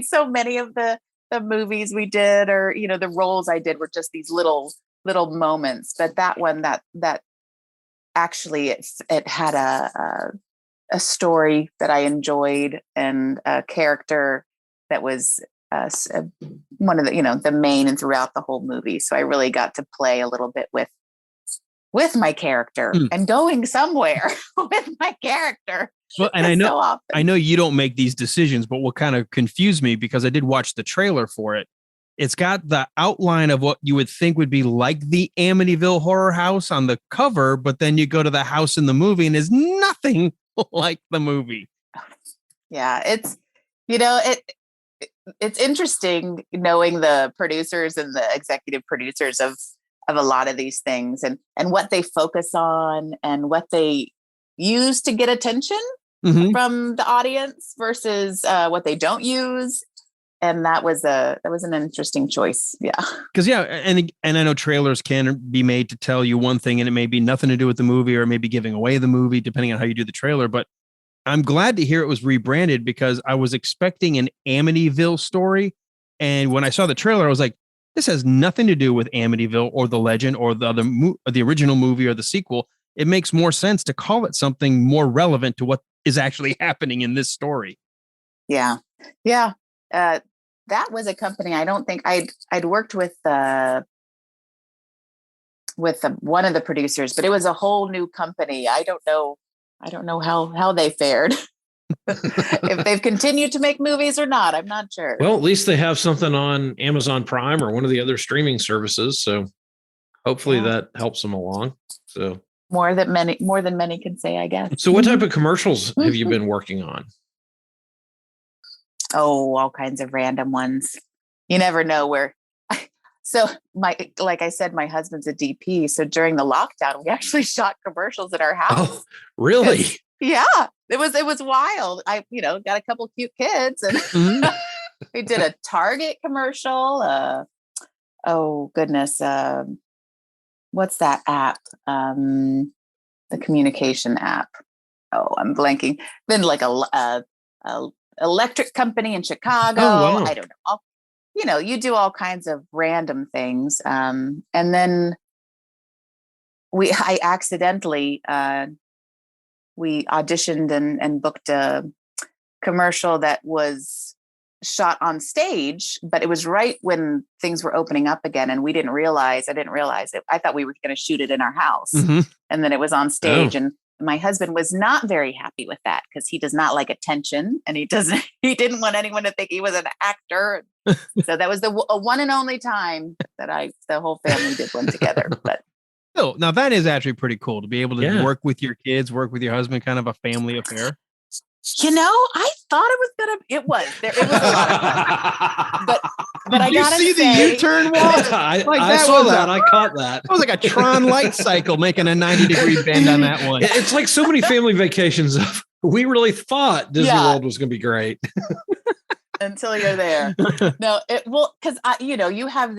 so many of the movies we did, or, the roles I did, were just these little moments. But that one, that actually, it had a story that I enjoyed, and a character that was one of the, the main and throughout the whole movie. So I really got to play a little bit with my character and going somewhere with my character. Well, and I know you don't make these decisions, but what kind of confused me, because I did watch the trailer for it. It's got the outline of what you would think would be like the Amityville horror house on the cover, but then you go to the house in the movie and there's nothing like the movie. Yeah, it's, it's interesting knowing the producers and the executive producers of a lot of these things, and what they focus on and what they use to get attention from the audience versus what they don't use. And that was an interesting choice. Yeah. Because and I know trailers can be made to tell you one thing, and it may be nothing to do with the movie, or maybe giving away the movie, depending on how you do the trailer. But I'm glad to hear it was rebranded, because I was expecting an Amityville story. And when I saw the trailer, I was like, This has nothing to do with Amityville or The Legend or the original movie or the sequel. It makes more sense to call it something more relevant to what is actually happening in this story. Yeah. Yeah. That was a company. I don't think I'd worked with one of the producers, but it was a whole new company. I don't know how they fared. If they've continued to make movies or not, I'm not sure. Well, at least they have something on Amazon Prime or one of the other streaming services. So hopefully that helps them along. So more than many can say, I guess. So what type of commercials have you been working on? Oh, all kinds of random ones. You never know where. So like I said, my husband's a DP. So during the lockdown, we actually shot commercials at our house. Oh, really? Yeah, it was wild. I, got a couple cute kids, and we did a Target commercial. Oh goodness, what's that app? The communication app. Oh, I'm blanking. Been like a electric company in Chicago. Oh, wow. I don't know. You do all kinds of random things, and then I accidentally. We auditioned and booked a commercial that was shot on stage, but it was right when things were opening up again. And I didn't realize it. I thought we were going to shoot it in our house. Mm-hmm. And then it was on stage. And my husband was not very happy with that because he does not like attention, and he didn't want anyone to think he was an actor. So that was the one and only time that the whole family did one together. But Oh, now that is actually pretty cool to be able to work with your kids, work with your husband, kind of a family affair. I thought it was a lot of fun. But I gotta see say, the U-turn, Walt? I saw that. I caught that. It was like a Tron light cycle making a 90-degree bend on that one. It's like so many family vacations. We really thought Disney World was going to be great. Until you're there. No, because you have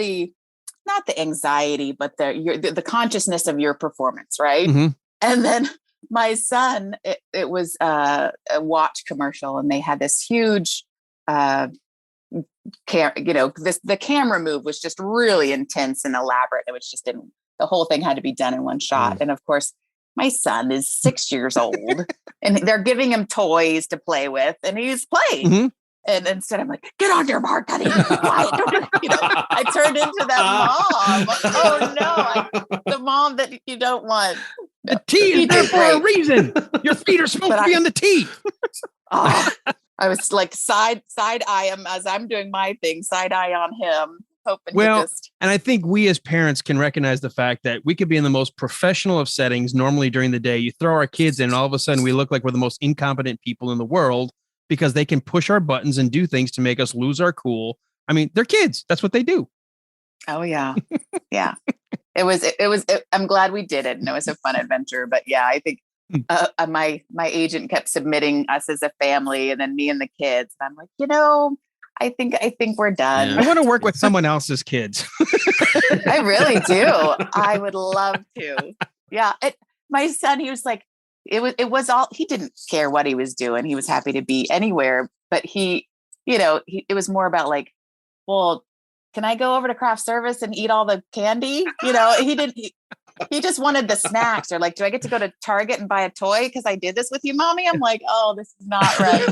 not the anxiety, but the consciousness of your performance, right? Mm-hmm. And then my son, it was a watch commercial, and they had this huge, the camera move was just really intense and elaborate. It was just the whole thing had to be done in one shot. And of course, my son is 6 years old, and they're giving him toys to play with, and he's playing. Mm-hmm. And instead, I'm like, get on your mark, honey. Quiet. I turned into that mom. Oh no, the mom that you don't want. The T is there for a reason. Your feet are supposed to be on the T. I was like side eye him as I'm doing my thing, side eye on him, hoping. And I think we as parents can recognize the fact that we could be in the most professional of settings normally during the day. You throw our kids in, and all of a sudden we look like we're the most incompetent people in the world, because they can push our buttons and do things to make us lose our cool. I mean, they're kids. That's what they do. Oh yeah. Yeah. It was, I'm glad we did it, and it was a fun adventure, but yeah, I think my agent kept submitting us as a family, and then me and the kids. And I'm like, I think we're done. Yeah. I want to work with someone else's kids. I really do. I would love to. Yeah. My son, he was like, it was all, he didn't care what he was doing. He was happy to be anywhere, but it was more about like, well, can I go over to craft service and eat all the candy? He just wanted the snacks, or like, do I get to go to Target and buy a toy because I did this with you, mommy? I'm like, oh, this is not right.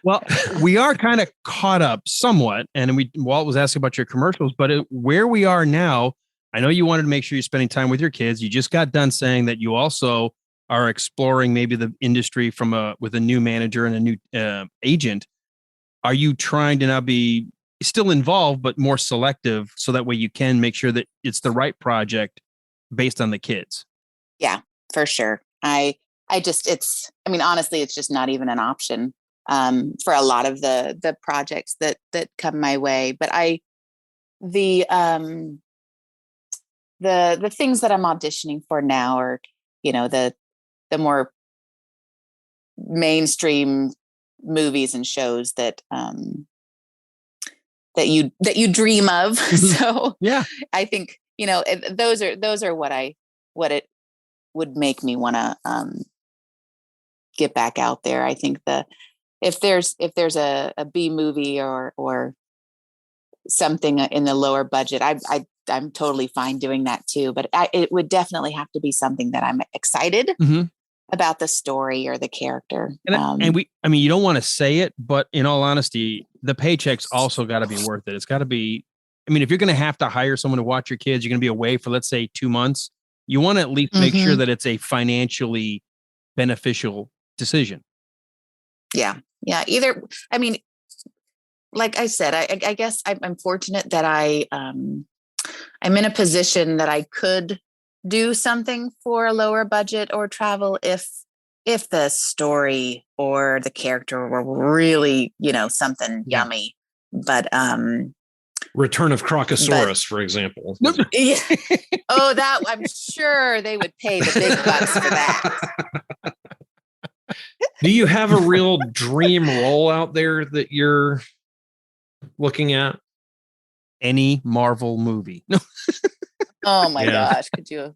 Well, we are kind of caught up somewhat, and Walt was asking about your commercials, but where we are now, I know you wanted to make sure you're spending time with your kids. You just got done saying that you also are exploring maybe the industry with a new manager and a new agent. Are you trying to now be still involved, but more selective, so that way you can make sure that it's the right project based on the kids? Yeah, for sure. Honestly, it's just not even an option for a lot of the projects that come my way. But the things that I'm auditioning for now are, the more mainstream movies and shows that you dream of. So yeah, I think, those are what it would make me want to get back out there. I think if there's a B movie or something in the lower budget, I'm totally fine doing that too. But it would definitely have to be something that I'm excited about the story or the character. And you don't want to say it, but in all honesty, the paycheck's also got to be worth it. It's got to be. I mean, if you're going to have to hire someone to watch your kids, you're going to be away for, let's say, 2 months. You want to at least make sure that it's a financially beneficial decision. Yeah. Either, I mean, like I said, I guess I'm fortunate that I'm in a position that I could do something for a lower budget or travel if the story or the character were really, something yummy. But Return of Crocosaurus, for example. Yeah. Oh, that I'm sure they would pay the big bucks for that. Do you have a real dream role out there that you're looking at? Any Marvel movie? No. Oh my gosh! Could you?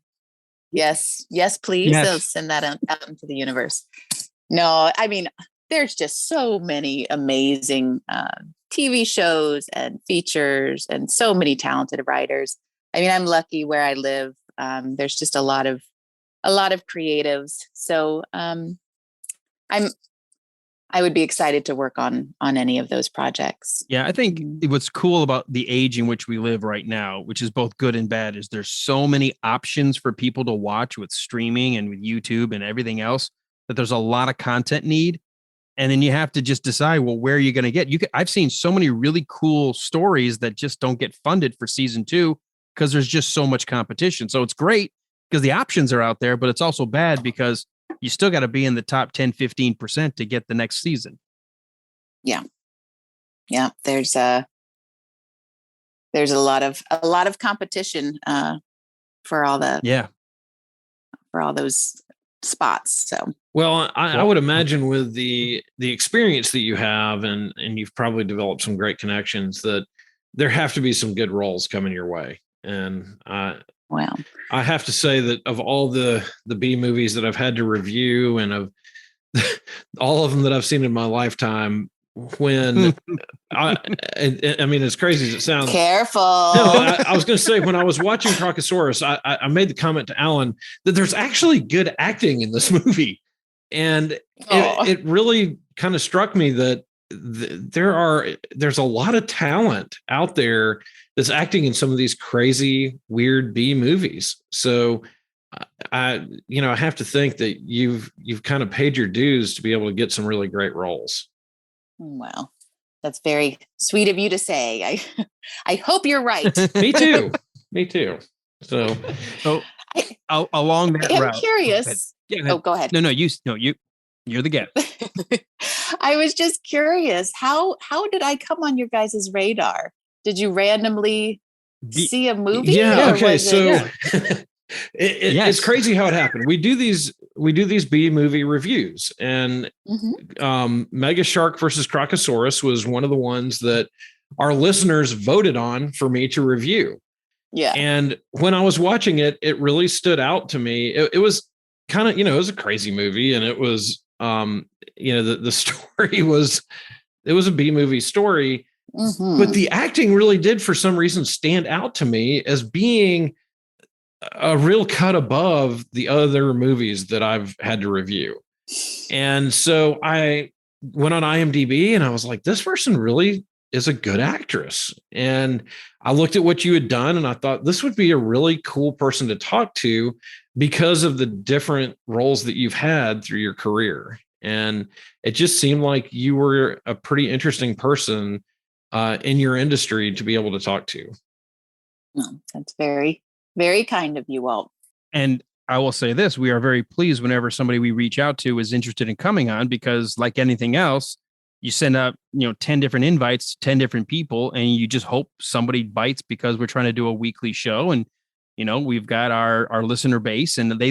Yes, please. Yes. So send that out into the universe. No, I mean, there's just so many amazing TV shows and features and so many talented writers. I mean, I'm lucky where I live. There's just a lot of creatives. So I would be excited to work on any of those projects. Yeah, I think what's cool about the age in which we live right now, which is both good and bad, is there's so many options for people to watch with streaming and with YouTube and everything else that there's a lot of content need. And then you have to just decide, well, where are you going to get? I've seen so many really cool stories that just don't get funded for season 2 because there's just so much competition. So it's great because the options are out there, but it's also bad because you still got to be in the top 10, 15% to get the next season. Yeah. There's a lot of competition for all those spots. So, well, I would imagine with the experience that you have, and you've probably developed some great connections, that there have to be some good roles coming your way. And well, I have to say that of all the B movies that I've had to review and of all of them that I've seen in my lifetime, when I mean, as crazy as it sounds, careful. No, I was going to say, when I was watching Crocosaurus, I made the comment to Alan that there's actually good acting in this movie. And it really kind of struck me that there's a lot of talent out there that's acting in some of these crazy, weird B movies. So I have to think that you've kind of paid your dues to be able to get some really great roles. Well, that's very sweet of you to say. I hope you're right. Me too. So along that route, I'm curious. Go ahead. No, you're the guest. I was just curious. How did I come on your guys' radar? Did you randomly see a movie? Yeah. Okay. So it's crazy how it happened. We do these B movie reviews, and Mega Shark versus Crocosaurus was one of the ones that our listeners voted on for me to review. Yeah. And when I was watching it, it really stood out to me. It was kind of, it was a crazy movie, and it was, the story was a B movie story, but the acting really did, for some reason, stand out to me as being a real cut above the other movies that I've had to review. And so I went on IMDb and I was like, this person really is a good actress. And I looked at what you had done and I thought this would be a really cool person to talk to because of the different roles that you've had through your career. And it just seemed like you were a pretty interesting person in your industry to be able to talk to. Well, that's very, very kind of you, Walt. And I will say this, we are very pleased whenever somebody we reach out to is interested in coming on, because like anything else, you send out, 10 different invites, 10 different people, and you just hope somebody bites, because we're trying to do a weekly show. And, we've got our listener base, and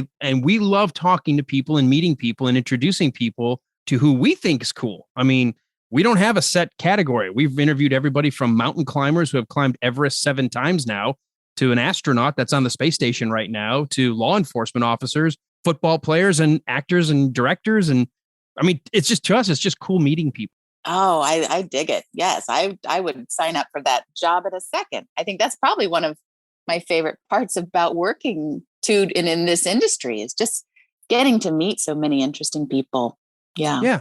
we love talking to people and meeting people and introducing people to who we think is cool. I mean, we don't have a set category. We've interviewed everybody from mountain climbers who have climbed Everest 7 times now, to an astronaut that's on the space station right now, to law enforcement officers, football players and actors and directors and I mean, it's just to us, it's just cool meeting people. Oh, I dig it. Yes, I would sign up for that job in a second. I think that's probably one of my favorite parts about working in this industry is just getting to meet so many interesting people. Yeah. Yeah.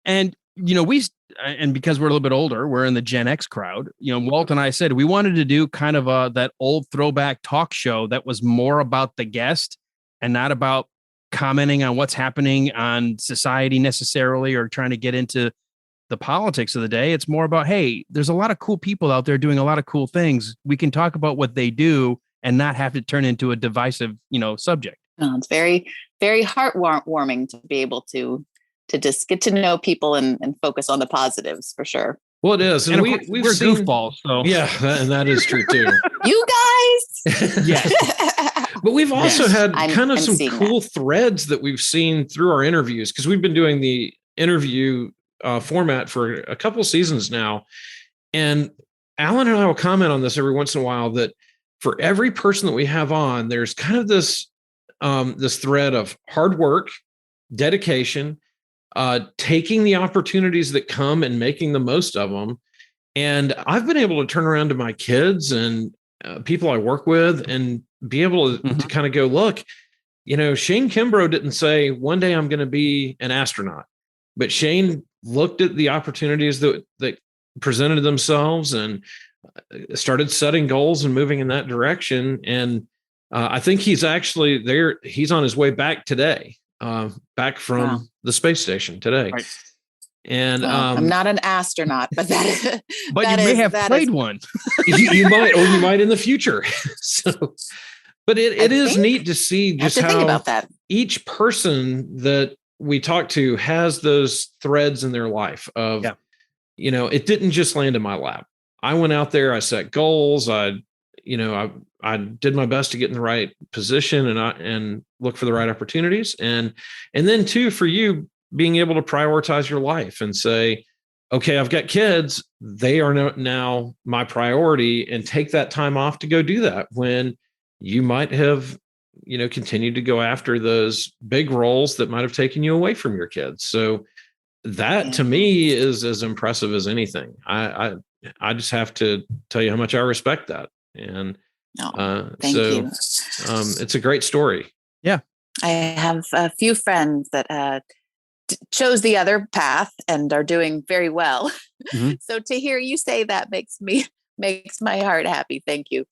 And, and because we're a little bit older, we're in the Gen X crowd. Walt and I said we wanted to do kind of that old throwback talk show that was more about the guest and not about commenting on what's happening on society necessarily or trying to get into the politics of the day. It's more about, hey, there's a lot of cool people out there doing a lot of cool things. We can talk about what they do and not have to turn into a divisive, subject. Oh, it's very, very heartwarming to be able to just get to know people and focus on the positives for sure. Well, it is. And we're seen, goofballs. So yeah, and that is true too. You guys. Yes. But we've also had kind of some cool threads that we've seen through our interviews because we've been doing the interview format for a couple seasons now. And Alan and I will comment on this every once in a while that for every person that we have on, there's kind of this thread of hard work, dedication, taking the opportunities that come and making the most of them. And I've been able to turn around to my kids and people I work with and be able to kind of go, look, Shane Kimbrough didn't say one day I'm going to be an astronaut, but Shane looked at the opportunities that presented themselves and started setting goals and moving in that direction. And I think he's actually there. He's on his way back today, back from the space station today. Right. And I'm not an astronaut, but that is. But you may have played one. you might, or you might in the future. So, but it is neat to see just how think about that. Each person that we talk to has those threads in their life of, it didn't just land in my lap. I went out there, I set goals. I did my best to get in the right position and look for the right opportunities. And then too, for you being able to prioritize your life and say, okay, I've got kids. They are now my priority, and take that time off to go do that when you might have, continued to go after those big roles that might have taken you away from your kids. So that to me is as impressive as anything. I just have to tell you how much I respect that. And thank you. It's a great story. Yeah. I have a few friends that chose the other path and are doing very well. Mm-hmm. So to hear you say that makes my heart happy. Thank you.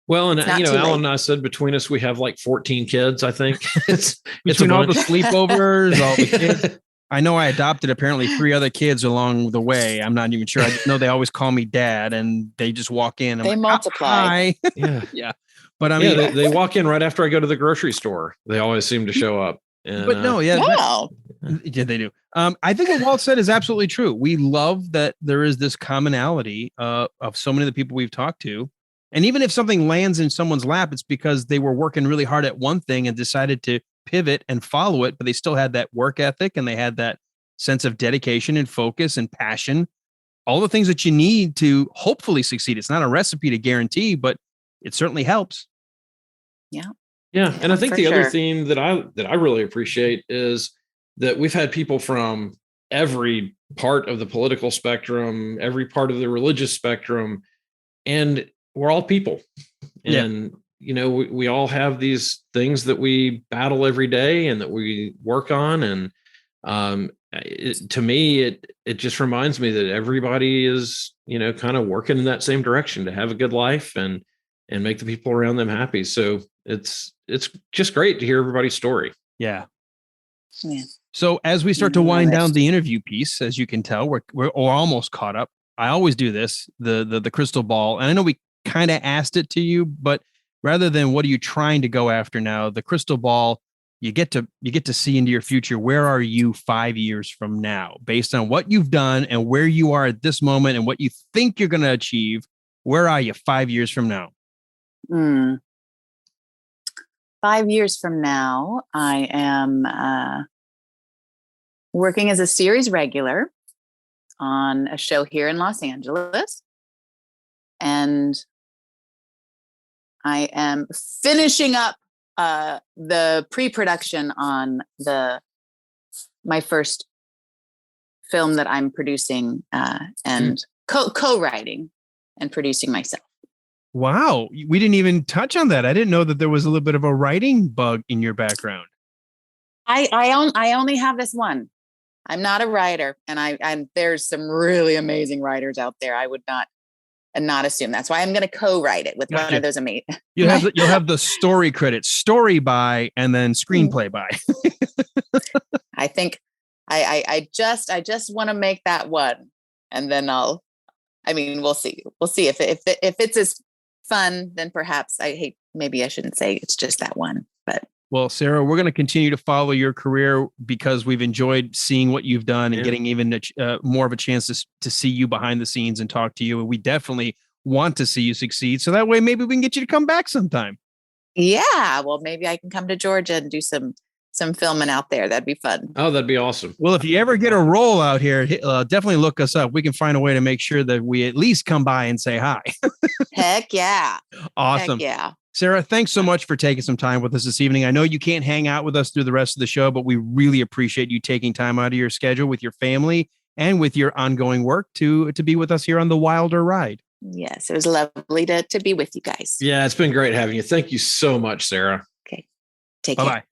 Well, and Alan and I said between us, we have like 14 kids, I think. it's all the sleepovers, all the kids. I know I adopted apparently 3 other kids along the way. I'm not even sure. I just know they always call me dad and they just walk in. They multiply. Hi. Yeah. Yeah. But I mean, they walk in right after I go to the grocery store. They always seem to show up. And, but no, yeah. Wow. Yeah, they do. I think what Walt said is absolutely true. We love that there is this commonality of so many of the people we've talked to. And even if something lands in someone's lap, it's because they were working really hard at one thing and decided to pivot and follow it, but they still had that work ethic and they had that sense of dedication and focus and passion, all the things that you need to hopefully succeed. It's not a recipe to guarantee, but it certainly helps. Yeah. Yeah. And I think the other theme that I really appreciate is that we've had people from every part of the political spectrum, every part of the religious spectrum, and we're all people. And we all have these things that we battle every day and that we work on. And to me, it just reminds me that everybody is, kind of working in that same direction to have a good life and make the people around them happy. So it's just great to hear everybody's story. Yeah. Yeah. So as we start to wind down the interview piece, as you can tell, we're almost caught up. I always do this, the crystal ball. And I know we kind of asked it to you, but rather than what are you trying to go after now, the crystal ball, you get to see into your future. Where are you 5 years from now, based on what you've done and where you are at this moment and what you think you're going to achieve? Where are you 5 years from now? 5 years from now, I am working as a series regular on a show here in Los Angeles. And I am finishing up the pre-production on the my first film that I'm producing and co-writing and producing myself. Wow. We didn't even touch on that. I didn't know that there was a little bit of a writing bug in your background. I only have this one. I'm not a writer, and there's some really amazing writers out there. I would not assume. That's why I'm going to co-write it with one of those amazing. You'll have the story credit, story by, and then screenplay by. I think I just want to make that one, and then we'll see. We'll see if it's as fun, then perhaps maybe I shouldn't say it's just that one, but. Well, Sarah, we're going to continue to follow your career because we've enjoyed seeing what you've done and getting even more of a chance to see you behind the scenes and talk to you. And we definitely want to see you succeed. So that way, maybe we can get you to come back sometime. Yeah. Well, maybe I can come to Georgia and do some filming out there. That'd be fun. Oh, that'd be awesome. Well, if you ever get a role out here, definitely look us up. We can find a way to make sure that we at least come by and say hi. Heck yeah. Awesome. Heck yeah. Sarah, thanks so much for taking some time with us this evening. I know you can't hang out with us through the rest of the show, but we really appreciate you taking time out of your schedule with your family and with your ongoing work to be with us here on the Wilder Ride. Yes, it was lovely to be with you guys. Yeah, it's been great having you. Thank you so much, Sarah. Okay. Take care.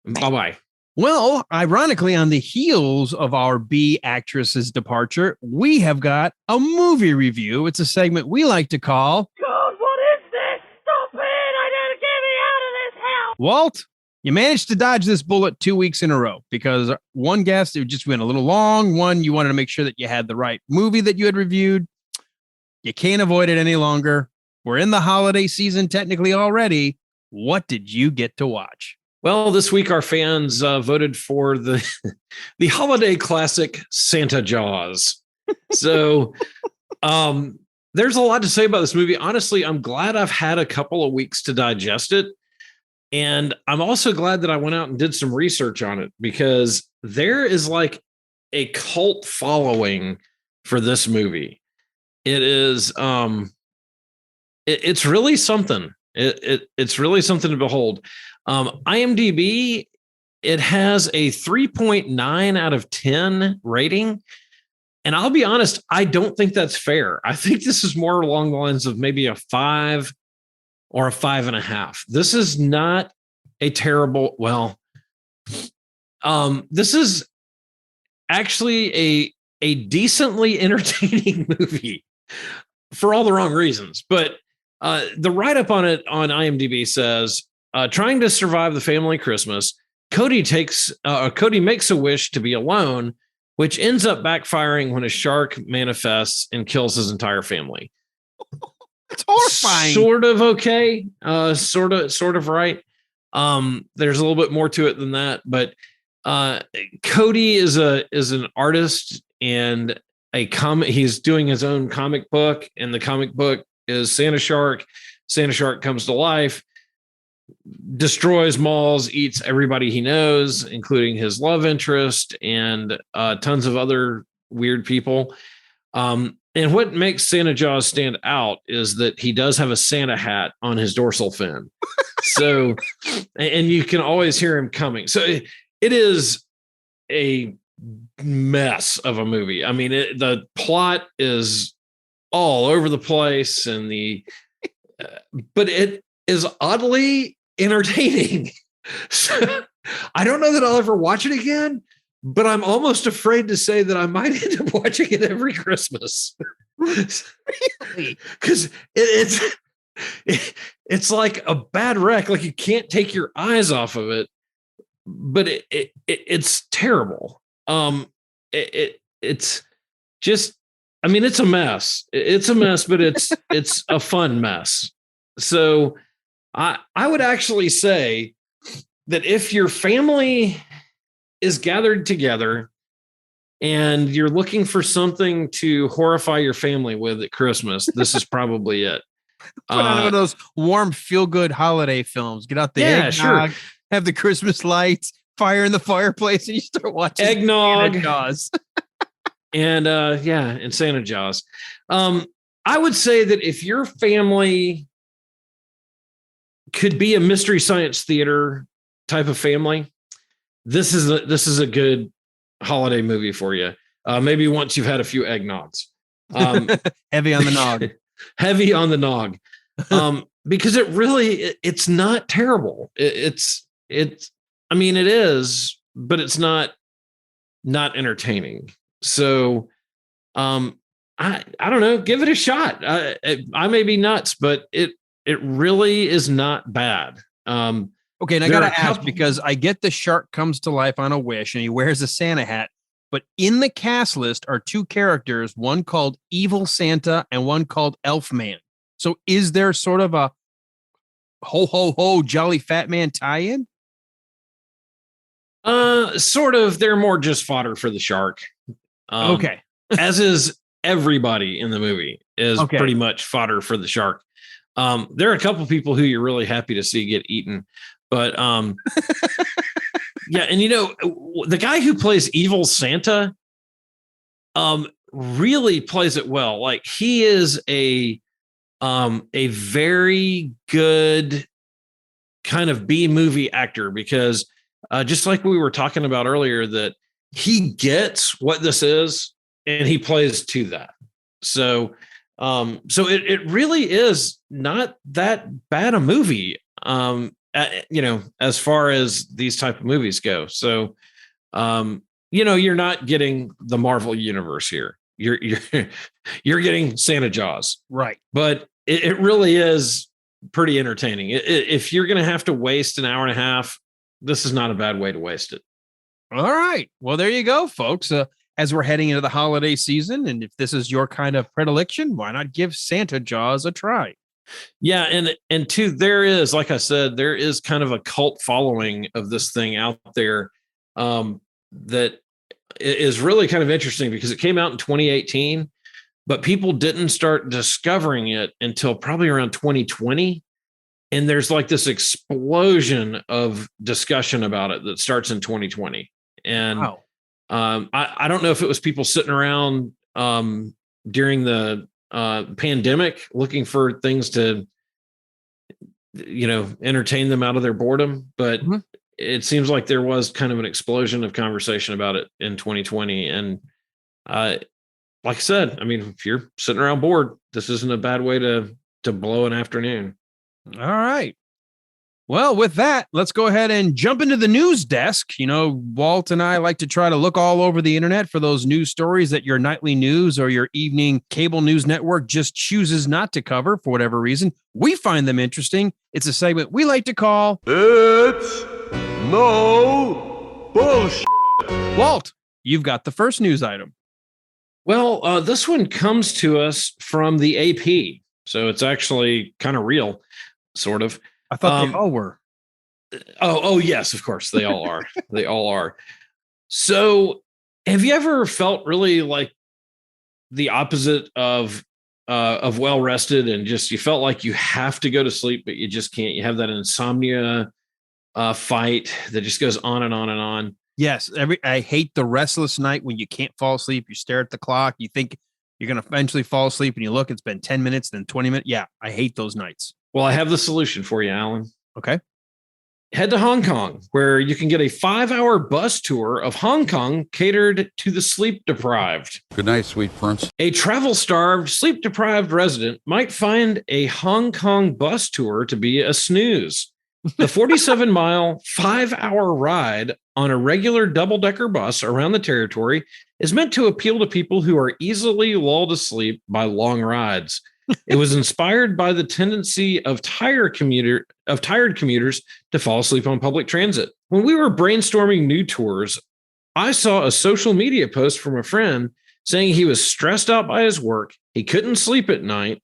Bye-bye. Bye-bye. Well, ironically, on the heels of our B actress's departure, we have got a movie review. It's a segment we like to call... Walt, you managed to dodge this bullet 2 weeks in a row because one guest, it just went a little long. One, you wanted to make sure that you had the right movie that you had reviewed. You can't avoid it any longer. We're in the holiday season technically already. What did you get to watch? Well, this week our fans voted for the holiday classic Santa Jaws. So there's a lot to say about this movie. Honestly, I'm glad I've had a couple of weeks to digest it. And I'm also glad that I went out and did some research on it because there is like a cult following for this movie. It is, it's really something. It's really something to behold. IMDb, it has a 3.9 out of 10 rating. And I'll be honest, I don't think that's fair. I think this is more along the lines of maybe a 5 or a 5.5. This is not a terrible, this is actually a decently entertaining movie for all the wrong reasons. But the write-up on it on IMDb says, trying to survive the family Christmas, Cody makes a wish to be alone, which ends up backfiring when a shark manifests and kills his entire family. It's horrifying. Sort of okay. Sort of right. There's a little bit more to it than that, but Cody is an artist and he's doing his own comic book, and the comic book is Santa Shark. Santa Shark comes to life, destroys malls, eats everybody he knows, including his love interest and tons of other weird people. And what makes Santa Jaws stand out is that he does have a Santa hat on his dorsal fin. So, and you can always hear him coming. So it is a mess of a movie. I mean, the plot is all over the place, and but it is oddly entertaining. So I don't know that I'll ever watch it again, but I'm almost afraid to say that I might end up watching it every Christmas. Really? Because it's like a bad wreck. Like you can't take your eyes off of it, but it's terrible. It's just, I mean, it's a mess. It's a mess, but it's a fun mess. So I would actually say that if your family is gathered together and you're looking for something to horrify your family with at Christmas, this is probably it. Put on one of those warm, feel-good holiday films. Get out the eggnog, sure. Have the Christmas lights, fire in the fireplace, and you start watching eggnog, Santa Jaws. and Santa Jaws. I would say that if your family could be a Mystery Science Theater type of family, this is a good holiday movie for you. Maybe once you've had a few eggnogs. Heavy on the nog. Heavy on the nog. Because it's not terrible. It's I mean, it is, but it's not entertaining. So, I don't know, give it a shot. I may be nuts, but it really is not bad. Okay, and I gotta ask, because I get the shark comes to life on a wish and he wears a Santa hat, but in the cast list are two characters, one called Evil Santa and one called Elfman. So is there sort of a ho ho ho jolly fat man tie-in? Sort of. They're more just fodder for the shark. Okay. As is everybody in the movie is pretty much fodder for the shark. There are a couple people who you're really happy to see get eaten, but yeah. And the guy who plays Evil Santa, really plays it well. Like, he is a very good kind of B movie actor, because just like we were talking about earlier, that he gets what this is and he plays to that. So it really is not that bad a movie, as far as these type of movies go. So, you're not getting the Marvel universe here. You're getting Santa Jaws. Right. But it really is pretty entertaining. If you're going to have to waste an hour and a half, this is not a bad way to waste it. All right. Well, there you go, folks. As we're heading into the holiday season, and if this is your kind of predilection, why not give Santa Jaws a try? Yeah, and two, there is, like I said, there is kind of a cult following of this thing out there, that is really kind of interesting, because it came out in 2018, but people didn't start discovering it until probably around 2020. And there's like this explosion of discussion about it that starts in 2020. And wow. I don't know if it was people sitting around during the pandemic looking for things to, entertain them out of their boredom, but it seems like there was kind of an explosion of conversation about it in 2020. And like I said, I mean, if you're sitting around bored, this isn't a bad way to blow an afternoon. All right. Well, with that, let's go ahead and jump into the news desk. Walt and I like to try to look all over the internet for those news stories that your nightly news or your evening cable news network just chooses not to cover for whatever reason. We find them interesting. It's a segment we like to call It's No Bullshit. Walt, you've got the first news item. Well, this one comes to us from the AP. So it's actually kind of real, sort of. I thought they all were. Oh, yes, of course. They all are. They all are. So have you ever felt really like the opposite of well rested, and just you felt like you have to go to sleep, but you just can't? You have that insomnia fight that just goes on and on and on. Yes. I hate the restless night when you can't fall asleep. You stare at the clock. You think you're going to eventually fall asleep, and you look, it's been 10 minutes, then 20 minutes. Yeah, I hate those nights. Well, I have the solution for you, Alan. Okay. Head to Hong Kong, where you can get a 5-hour bus tour of Hong Kong catered to the sleep-deprived. Good night, sweet prince. A travel-starved, sleep-deprived resident might find a Hong Kong bus tour to be a snooze. The 47-mile, 5-hour ride on a regular double-decker bus around the territory is meant to appeal to people who are easily lulled to sleep by long rides. It was inspired by the tendency of tired commuters to fall asleep on public transit. When we were brainstorming new tours, I saw a social media post from a friend saying he was stressed out by his work, he couldn't sleep at night,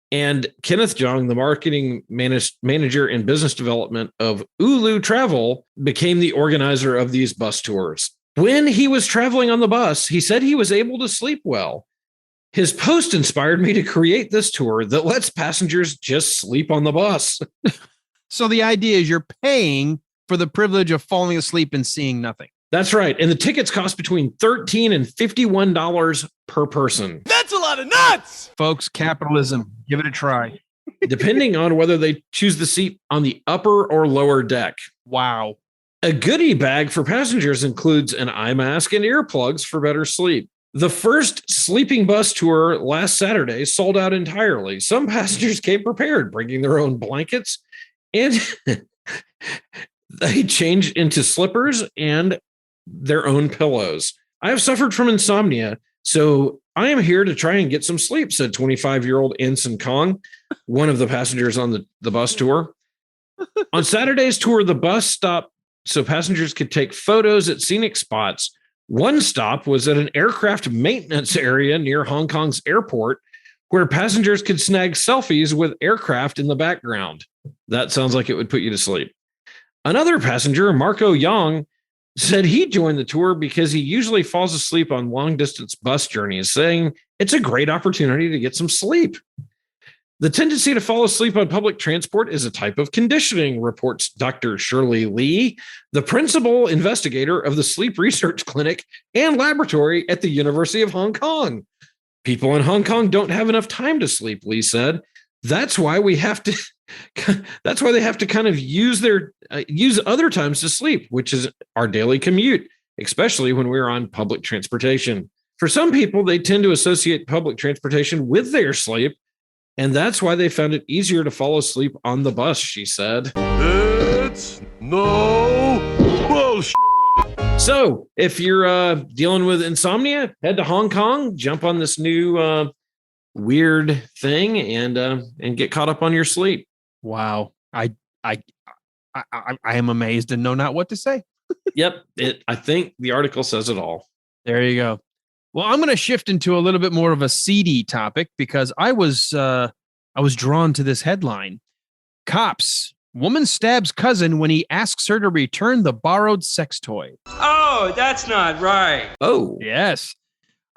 and Kenneth Jung, the marketing manager and business development of Ulu Travel, became the organizer of these bus tours. When he was traveling on the bus, he said he was able to sleep well. His post inspired me to create this tour that lets passengers just sleep on the bus. So the idea is you're paying for the privilege of falling asleep and seeing nothing. That's right. And the tickets cost between $13 and $51 per person. That's a lot of nuts! Folks, capitalism. Give it a try. Depending on whether they choose the seat on the upper or lower deck. Wow. A goodie bag for passengers includes an eye mask and earplugs for better sleep. The first sleeping bus tour last Saturday sold out entirely. Some passengers came prepared, bringing their own blankets, and they changed into slippers and their own pillows. I have suffered from insomnia, so I am here to try and get some sleep, said 25-year-old Ensign Kong, one of the passengers on the bus tour. On Saturday's tour, the bus stopped so passengers could take photos at scenic spots. One stop was at an aircraft maintenance area near Hong Kong's airport, where passengers could snag selfies with aircraft in the background. That sounds like it would put you to sleep. Another passenger, Marco Yang, said he joined the tour because he usually falls asleep on long-distance bus journeys, saying it's a great opportunity to get some sleep. The tendency to fall asleep on public transport is a type of conditioning, reports Dr. Shirley Lee, the principal investigator of the Sleep Research Clinic and Laboratory at the University of Hong Kong. People in Hong Kong don't have enough time to sleep, Lee said. That's why they have to kind of use other times to sleep, which is our daily commute, especially when we're on public transportation. For some people, they tend to associate public transportation with their sleep, and that's why they found it easier to fall asleep on the bus, she said. It's no bullshit. So if you're dealing with insomnia, head to Hong Kong, jump on this new weird thing, and get caught up on your sleep. Wow. I am amazed and know not what to say. Yep. I think the article says it all. There you go. Well, I'm going to shift into a little bit more of a seedy topic because I was drawn to this headline. Cops. Woman stabs cousin when he asks her to return the borrowed sex toy. Oh, that's not right. Oh, Yes.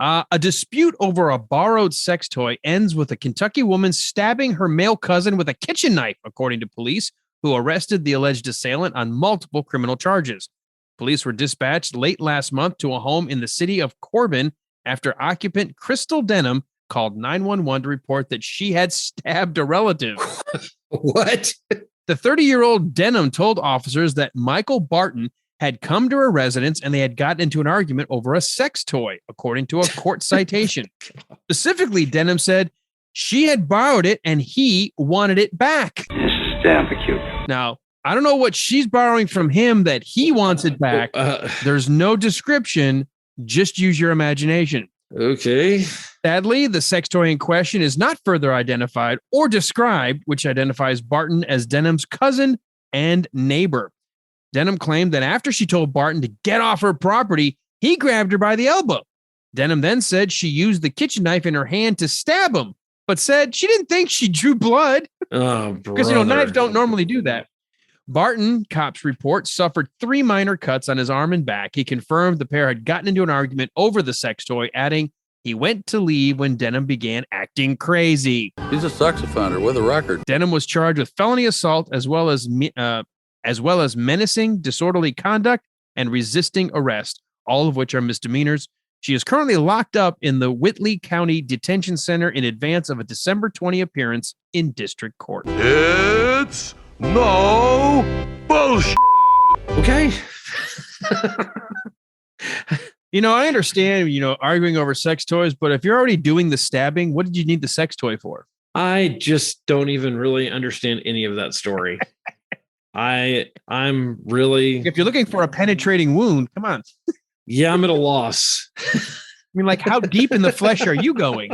A dispute over a borrowed sex toy ends with a Kentucky woman stabbing her male cousin with a kitchen knife, according to police, who arrested the alleged assailant on multiple criminal charges. Police were dispatched late last month to a home in the city of Corbin after occupant Crystal Denham called 911 to report that she had stabbed a relative. what? The 30-year-old Denham told officers that Michael Barton had come to her residence and they had gotten into an argument over a sex toy, according to a court citation. Specifically, Denham said she had borrowed it and he wanted it back. This is damn peculiar. Now, I don't know what she's borrowing from him that he wants it back. There's no description. Just use your imagination. Okay. Sadly, the sex toy in question is not further identified or described, which identifies Barton as Denham's cousin and neighbor. Denham claimed that after she told Barton to get off her property, he grabbed her by the elbow. Denham then said she used the kitchen knife in her hand to stab him, but said she didn't think she drew blood. Oh, because, knives don't normally do that. Barton, cops report, suffered 3 minor cuts on his arm and back. He confirmed the pair had gotten into an argument over the sex toy, adding he went to leave when Denham began acting crazy. He's a sex offender with a record. Denham was charged with felony assault as well as menacing, disorderly conduct, and resisting arrest, all of which are misdemeanors. She is currently locked up in the Whitley County Detention Center in advance of a December 20 appearance in district court. It's no bullshit. Okay. I understand, arguing over sex toys, but if you're already doing the stabbing, what did you need the sex toy for? I just don't even really understand any of that story. I'm really... If you're looking for a penetrating wound, come on. Yeah, I'm at a loss. I mean, like, how deep in the flesh are you going?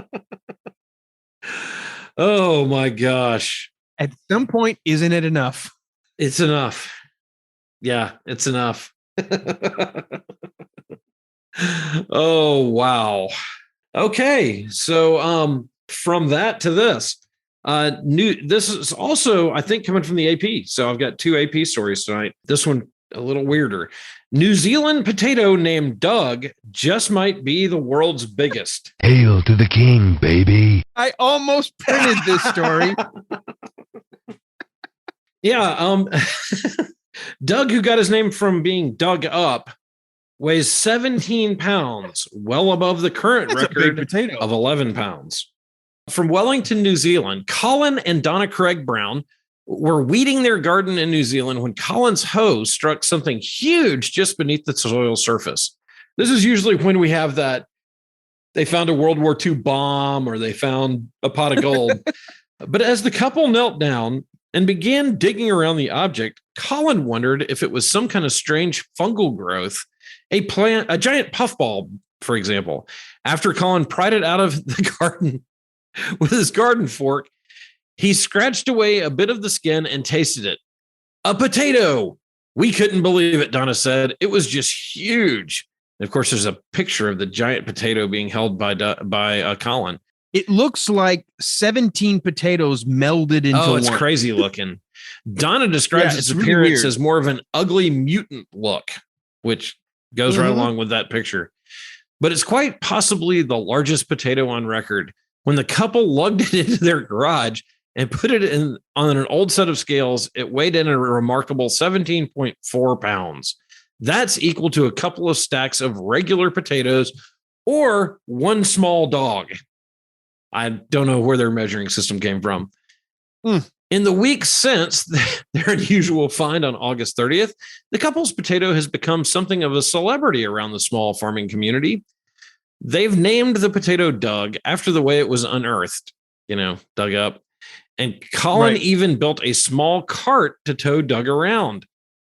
Oh, my gosh. At some point, isn't it enough? It's enough. Yeah, it's enough. Oh, wow. Okay. So from that to this. This is also, I think, coming from the AP. So I've got 2 AP stories tonight. This one a little weirder. New Zealand potato named Doug just might be the world's biggest. Hail to the king, baby. I almost printed this story. Yeah. Doug, who got his name from being dug up, weighs 17 pounds, well above the current record of 11 pounds. From Wellington, New Zealand, Colin and Donna Craig Brown were weeding their garden in New Zealand when Colin's hoe struck something huge just beneath the soil surface. This is usually when we have that they found a World War II bomb or they found a pot of gold. But as the couple knelt down and began digging around the object, Colin wondered if it was some kind of strange fungal growth, a giant puffball, for example. After Colin pried it out of the garden with his garden fork, he scratched away a bit of the skin and tasted it. A potato. We couldn't believe it, Donna said. It was just huge. And of course, there's a picture of the giant potato being held by Colin. It looks like 17 potatoes melded into one. Oh, it's crazy looking. Donna describes its appearance as more of an ugly mutant look, which goes right along with that picture. But it's quite possibly the largest potato on record. When the couple lugged it into their garage and put it on an old set of scales, it weighed in a remarkable 17.4 pounds. That's equal to a couple of stacks of regular potatoes or one small dog. I don't know where their measuring system came from. In the weeks since their unusual find on August 30th, the couple's potato has become something of a celebrity around the small farming community. They've named the potato Doug after the way it was unearthed, dug up. And Colin even built a small cart to tow Doug around.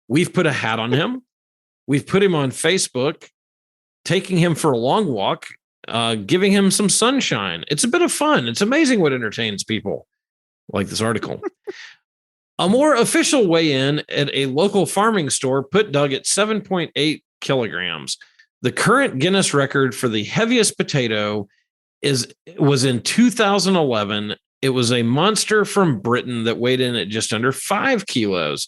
We've put a hat on him. We've put him on Facebook, taking him for a long walk, giving him some sunshine. It's a bit of fun. It's amazing what entertains people, like this article. A more official weigh-in at a local farming store put Doug at 7.8 kilograms. The current Guinness record for the heaviest potato was in 2011. It was a monster from Britain that weighed in at just under 5 kilos.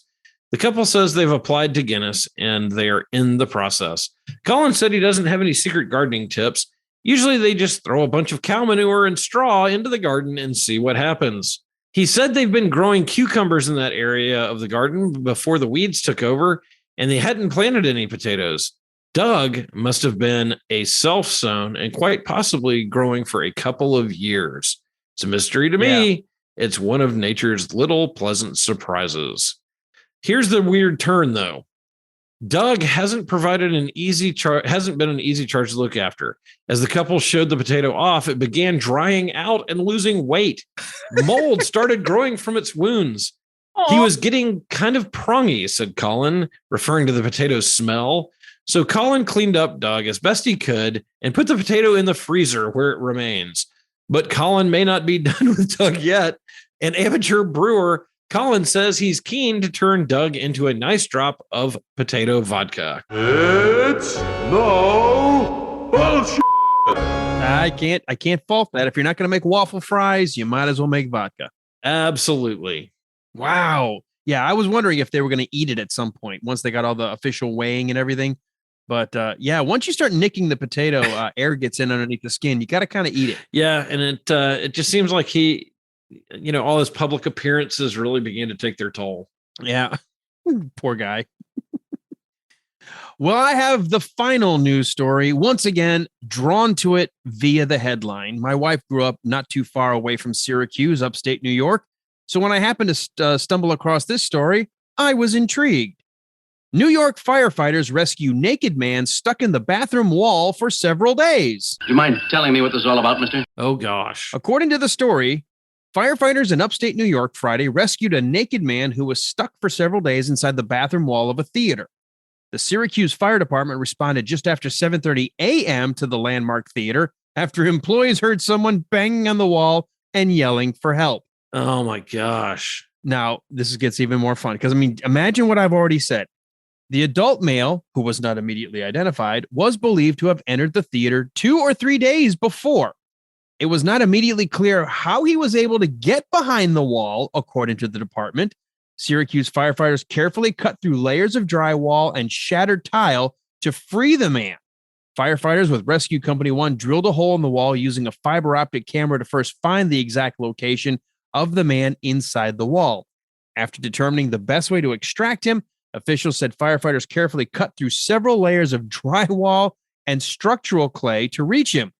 The couple says they've applied to Guinness and they are in the process. Colin said he doesn't have any secret gardening tips. Usually they just throw a bunch of cow manure and straw into the garden and see what happens. He said they've been growing cucumbers in that area of the garden before the weeds took over, and they hadn't planted any potatoes. Doug must have been a self-sown and quite possibly growing for a couple of years. It's a mystery to me. It's one of nature's little pleasant surprises. Here's the weird turn, though. Doug hasn't provided an easy hasn't been an easy charge to look after. As the couple showed the potato off, it began drying out and losing weight. Mold started growing from its wounds. Aww. He was getting kind of prongy, said Colin, referring to the potato's smell. So Colin cleaned up Doug as best he could and put the potato in the freezer where it remains. But Colin may not be done with Doug yet. An amateur brewer, Colin says he's keen to turn Doug into a nice drop of potato vodka. It's no bullshit. I can't fault that. If you're not going to make waffle fries, you might as well make vodka. Absolutely. Wow. Yeah, I was wondering if they were going to eat it at some point once they got all the official weighing and everything. But once you start nicking the potato, air gets in underneath the skin. You got to kind of eat it. Yeah, and it just seems like he, all his public appearances really began to take their toll. Yeah. Poor guy. Well, I have the final news story. Once again, drawn to it via the headline. My wife grew up not too far away from Syracuse, upstate New York. So when I happened to stumble across this story, I was intrigued. New York firefighters rescue naked man stuck in the bathroom wall for several days. Do you mind telling me what this is all about, mister? Oh, gosh. According to the story, firefighters in upstate New York Friday rescued a naked man who was stuck for several days inside the bathroom wall of a theater. The Syracuse Fire Department responded just after 7:30 a.m. to the landmark theater after employees heard someone banging on the wall and yelling for help. Oh, my gosh. Now, this gets even more fun because, imagine what I've already said. The adult male, who was not immediately identified, was believed to have entered the theater 2 or 3 days before. It was not immediately clear how he was able to get behind the wall, according to the department. Syracuse firefighters carefully cut through layers of drywall and shattered tile to free the man. Firefighters with Rescue Company 1 drilled a hole in the wall using a fiber optic camera to first find the exact location of the man inside the wall. After determining the best way to extract him, officials said firefighters carefully cut through several layers of drywall and structural clay to reach him.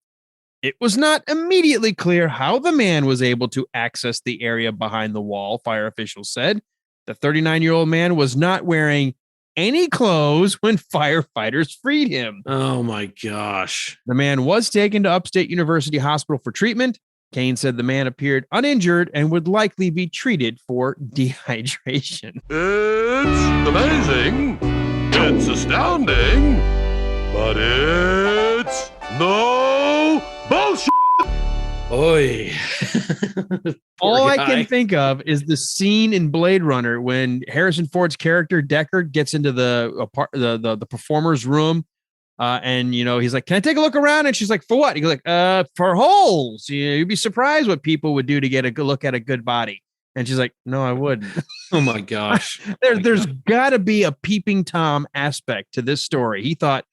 It was not immediately clear how the man was able to access the area behind the wall, fire officials said. The 39-year-old man was not wearing any clothes when firefighters freed him. Oh my gosh. The man was taken to Upstate University Hospital for treatment. Kane said the man appeared uninjured and would likely be treated for dehydration. It's amazing. It's astounding. But it's no bullshit. Oy. All I can think of is the scene in Blade Runner when Harrison Ford's character Deckard gets into the performer's room, and he's like, "Can I take a look around?" And she's like, "For what?" He goes like, "For holes. You'd be surprised what people would do to get a good look at a good body." And she's like, "No, I wouldn't." Oh my gosh. There's got to be a peeping Tom aspect to this story. He thought,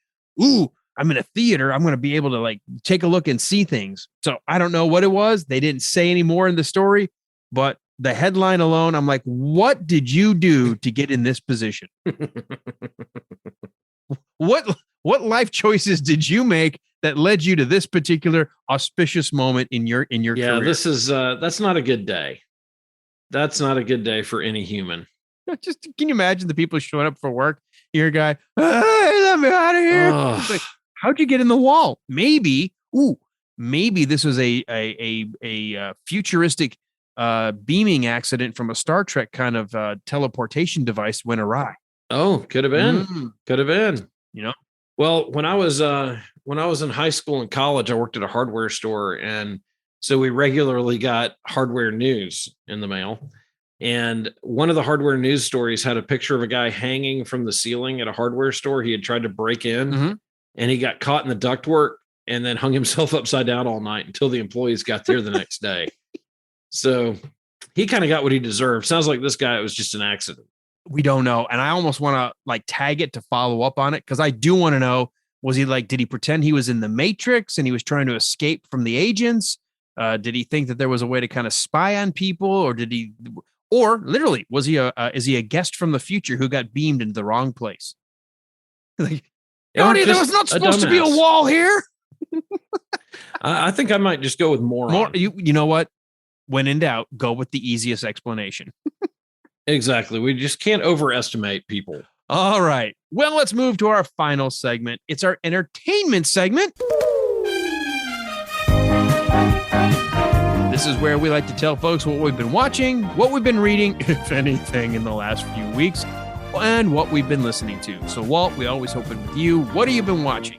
"Ooh, I'm in a theater. I'm going to be able to like take a look and see things." So I don't know what it was. They didn't say any more in the story, but the headline alone, I'm like, what did you do to get in this position? What life choices did you make that led you to this particular auspicious moment in your career? This is that's not a good day. That's not a good day for any human. Just can you imagine the people showing up for work? Your guy, hey, let me out of here. It's like, how'd you get in the wall? Maybe this was a futuristic beaming accident from a Star Trek kind of teleportation device went awry. Oh, could have been. Could have been. Well, when I was in high school and college, I worked at a hardware store, and so we regularly got hardware news in the mail. And one of the hardware news stories had a picture of a guy hanging from the ceiling at a hardware store. He had tried to break in, and he got caught in the ductwork and then hung himself upside down all night until the employees got there the next day. So he kind of got what he deserved. Sounds like this guy, it was just an accident. We don't know. And I almost want to like tag it to follow up on it, because I do want to know, did he pretend he was in the Matrix and he was trying to escape from the agents? Did he think that there was a way to kind of spy on people, or literally is he a guest from the future who got beamed into the wrong place? Like, Tony, there was not supposed to be a wall here. I think I might just go with moron. You know what? When in doubt, go with the easiest explanation. Exactly. We just can't overestimate people. All right. Well, let's move to our final segment. It's our entertainment segment. This is where we like to tell folks what we've been watching, what we've been reading, if anything, in the last few weeks, and what we've been listening to. So, Walt, we always open with you. What have you been watching?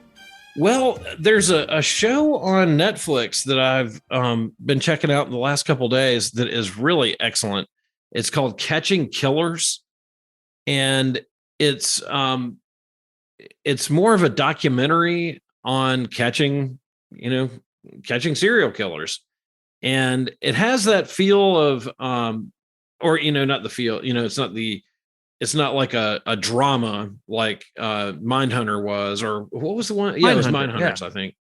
Well, there's a show on Netflix that I've been checking out in the last couple of days that is really excellent. It's called Catching Killers, and it's more of a documentary on catching serial killers. And it has that feel of not the feel, it's not like a drama like Mindhunter was, or what was the one? Yeah, it was Mindhunters, I think.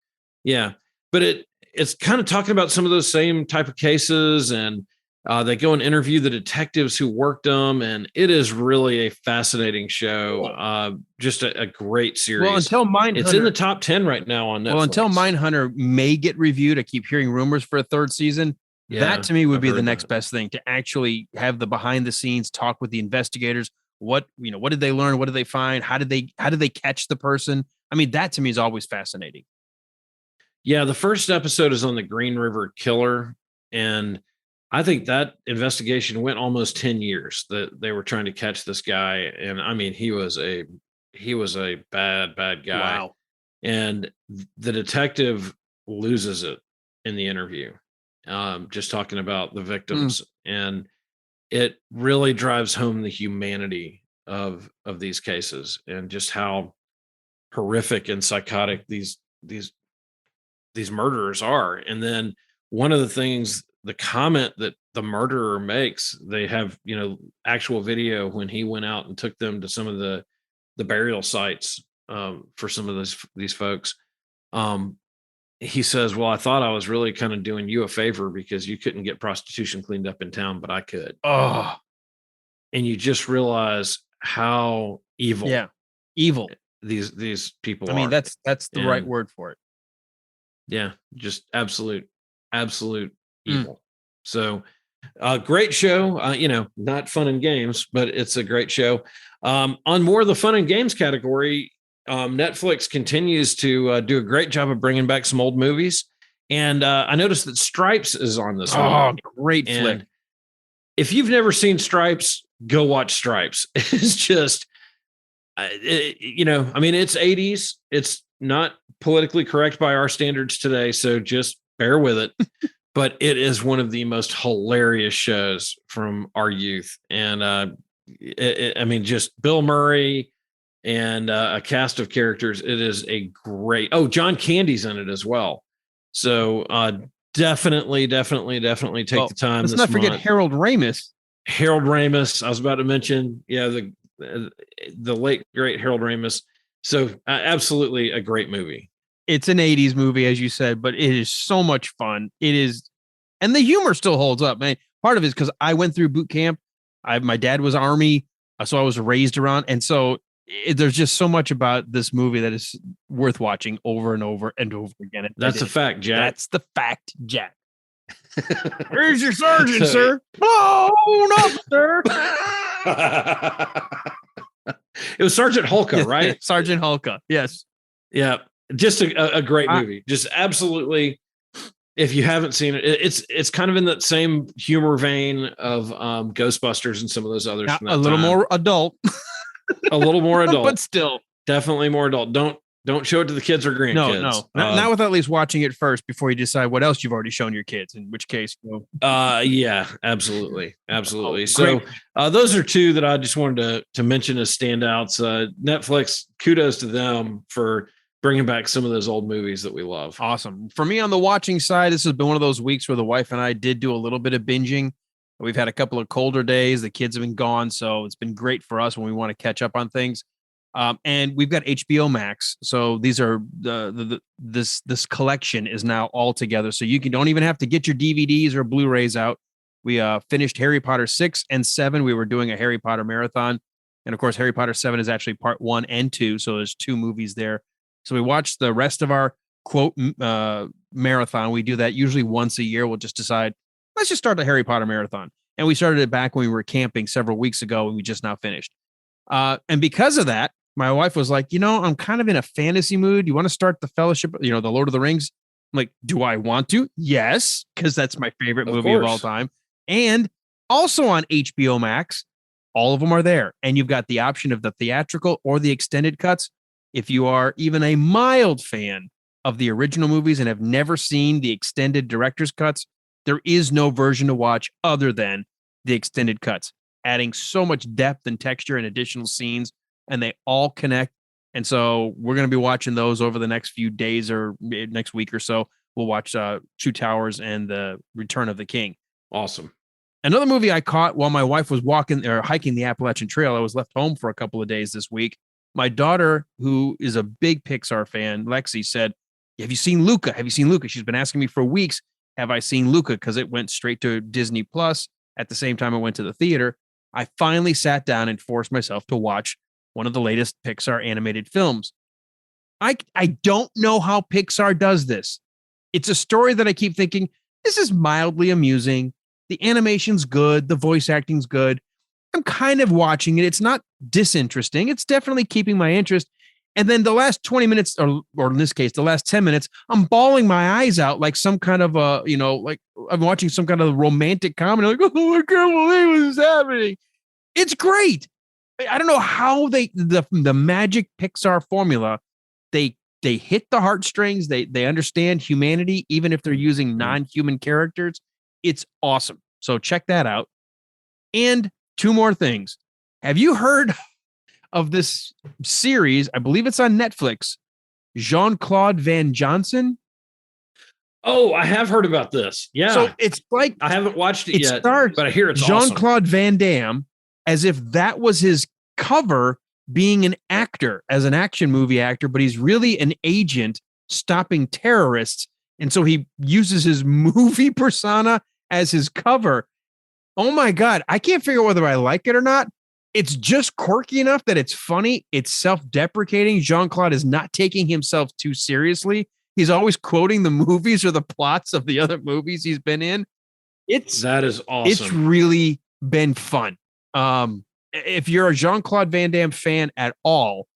Yeah. But it's kind of talking about some of those same type of cases, and they go and interview the detectives who worked them, and it is really a fascinating show. Just a great series. Well, until Mindhunter, it's in the top 10 right now on Netflix. Well, until Mindhunter may get reviewed, I keep hearing rumors for a third season. Yeah, that to me would be the next best thing, to actually have the behind the scenes talk with the investigators. What did they learn? What did they find? How did they catch the person? I mean, that to me is always fascinating. Yeah, the first episode is on the Green River Killer, and I think that investigation went almost 10 years that they were trying to catch this guy. And I mean, he was a bad guy. Wow. And the detective loses it in the interview, just talking about the victims. And it really drives home the humanity of these cases, and just how horrific and psychotic these murderers are. And then one of the things, the comment that the murderer makes, they have, actual video when he went out and took them to some of the burial sites for some of these folks. He says, well, I thought I was really kind of doing you a favor because you couldn't get prostitution cleaned up in town, but I could. Oh, and you just realize how evil. Yeah. Evil. These people I mean, that's the right word for it. Yeah, just absolute evil. So, great show. Not fun and games, but it's a great show. On more of the fun and games category, Netflix continues to do a great job of bringing back some old movies. And I noticed that Stripes is on this one. Great flick. If you've never seen Stripes, go watch Stripes. It's just, it's 80s. It's not politically correct by our standards today, so just bear with it. But it is one of the most hilarious shows from our youth. And just Bill Murray and a cast of characters. It is a great. Oh, John Candy's in it as well. So definitely take the time. Let's not forget Harold Ramis. Harold Ramis. I was about to mention, the late great Harold Ramis. So absolutely a great movie. It's an 80s movie, as you said, but it is so much fun. It is, and the humor still holds up, man. Part of it is because I went through boot camp. My dad was Army, so I was raised around, and so there's just so much about this movie that is worth watching over and over and over again. That's a fact, Jack. That's the fact, Jack. Here's your sergeant, sir. Oh, no, sir. It was Sergeant Hulka, right? Sergeant Hulka. Yes. Yeah. Just a great movie. Just absolutely. If you haven't seen it, it's kind of in that same humor vein of Ghostbusters and some of those others. A little more adult. A little more adult, but still definitely more adult. Don't show it to the kids or grandkids. No. Not without at least watching it first before you decide what else you've already shown your kids. In which case, yeah, absolutely. So those are two that I just wanted to mention as standouts. Netflix, kudos to them for bringing back some of those old movies that we love. Awesome. For me on the watching side, this has been one of those weeks where the wife and I did do a little bit of binging. We've had a couple of colder days. The kids have been gone, so it's been great for us when we want to catch up on things. And we've got HBO Max, so these are this collection is now all together. So you don't even have to get your DVDs or Blu-rays out. We finished Harry Potter 6 and 7. We were doing a Harry Potter marathon, and of course, Harry Potter 7 is actually part 1 and 2. So there's 2 movies there. So we watched the rest of our quote marathon. We do that usually once a year. We'll just decide, let's just start the Harry Potter marathon. And we started it back when we were camping several weeks ago, and we just now finished. And because of that, my wife was like, I'm kind of in a fantasy mood. You want to start the Fellowship, the Lord of the Rings? I'm like, do I want to? Yes, because that's my favorite movie of all time. And also on HBO Max, all of them are there. And you've got the option of the theatrical or the extended cuts. If you are even a mild fan of the original movies and have never seen the extended director's cuts, there is no version to watch other than the extended cuts, adding so much depth and texture and additional scenes, and they all connect. And so we're going to be watching those over the next few days or next week or so. We'll watch Two Towers and The Return of the King. Awesome. Another movie I caught while my wife was hiking the Appalachian Trail. I was left home for a couple of days this week. My daughter, who is a big Pixar fan, Lexi, said, have you seen Luca? Have you seen Luca? She's been asking me for weeks, have I seen Luca? Because it went straight to Disney Plus at the same time it went to the theater. I finally sat down and forced myself to watch one of the latest Pixar animated films. I don't know how Pixar does this. It's a story that I keep thinking, this is mildly amusing. The animation's good. The voice acting's good. I'm kind of watching it. It's not disinteresting. It's definitely keeping my interest. And then the last 20 minutes, or in this case, the last 10 minutes, I'm bawling my eyes out like some kind of like I'm watching some kind of romantic comedy. Like, oh, I can't believe this is happening. It's great. I don't know how the magic Pixar formula, they hit the heartstrings. They understand humanity, even if they're using non-human characters. It's awesome. So check that out. And 2 more things. Have you heard of this series? I believe it's on Netflix. Jean-Claude Van Johnson. Oh, I have heard about this. Yeah. So it's like, I haven't watched it yet, but I hear it's Jean-Claude awesome. Van Damme, as if that was his cover, being an actor, as an action movie actor, but he's really an agent stopping terrorists. And so he uses his movie persona as his cover. Oh my God. I can't figure out whether I like it or not. It's just quirky enough that it's funny. It's self-deprecating. Jean-Claude is not taking himself too seriously. he's always quoting the movies or the plots of the other movies he's been in. That is awesome. It's really been fun. If you're a Jean-Claude Van Damme fan at all,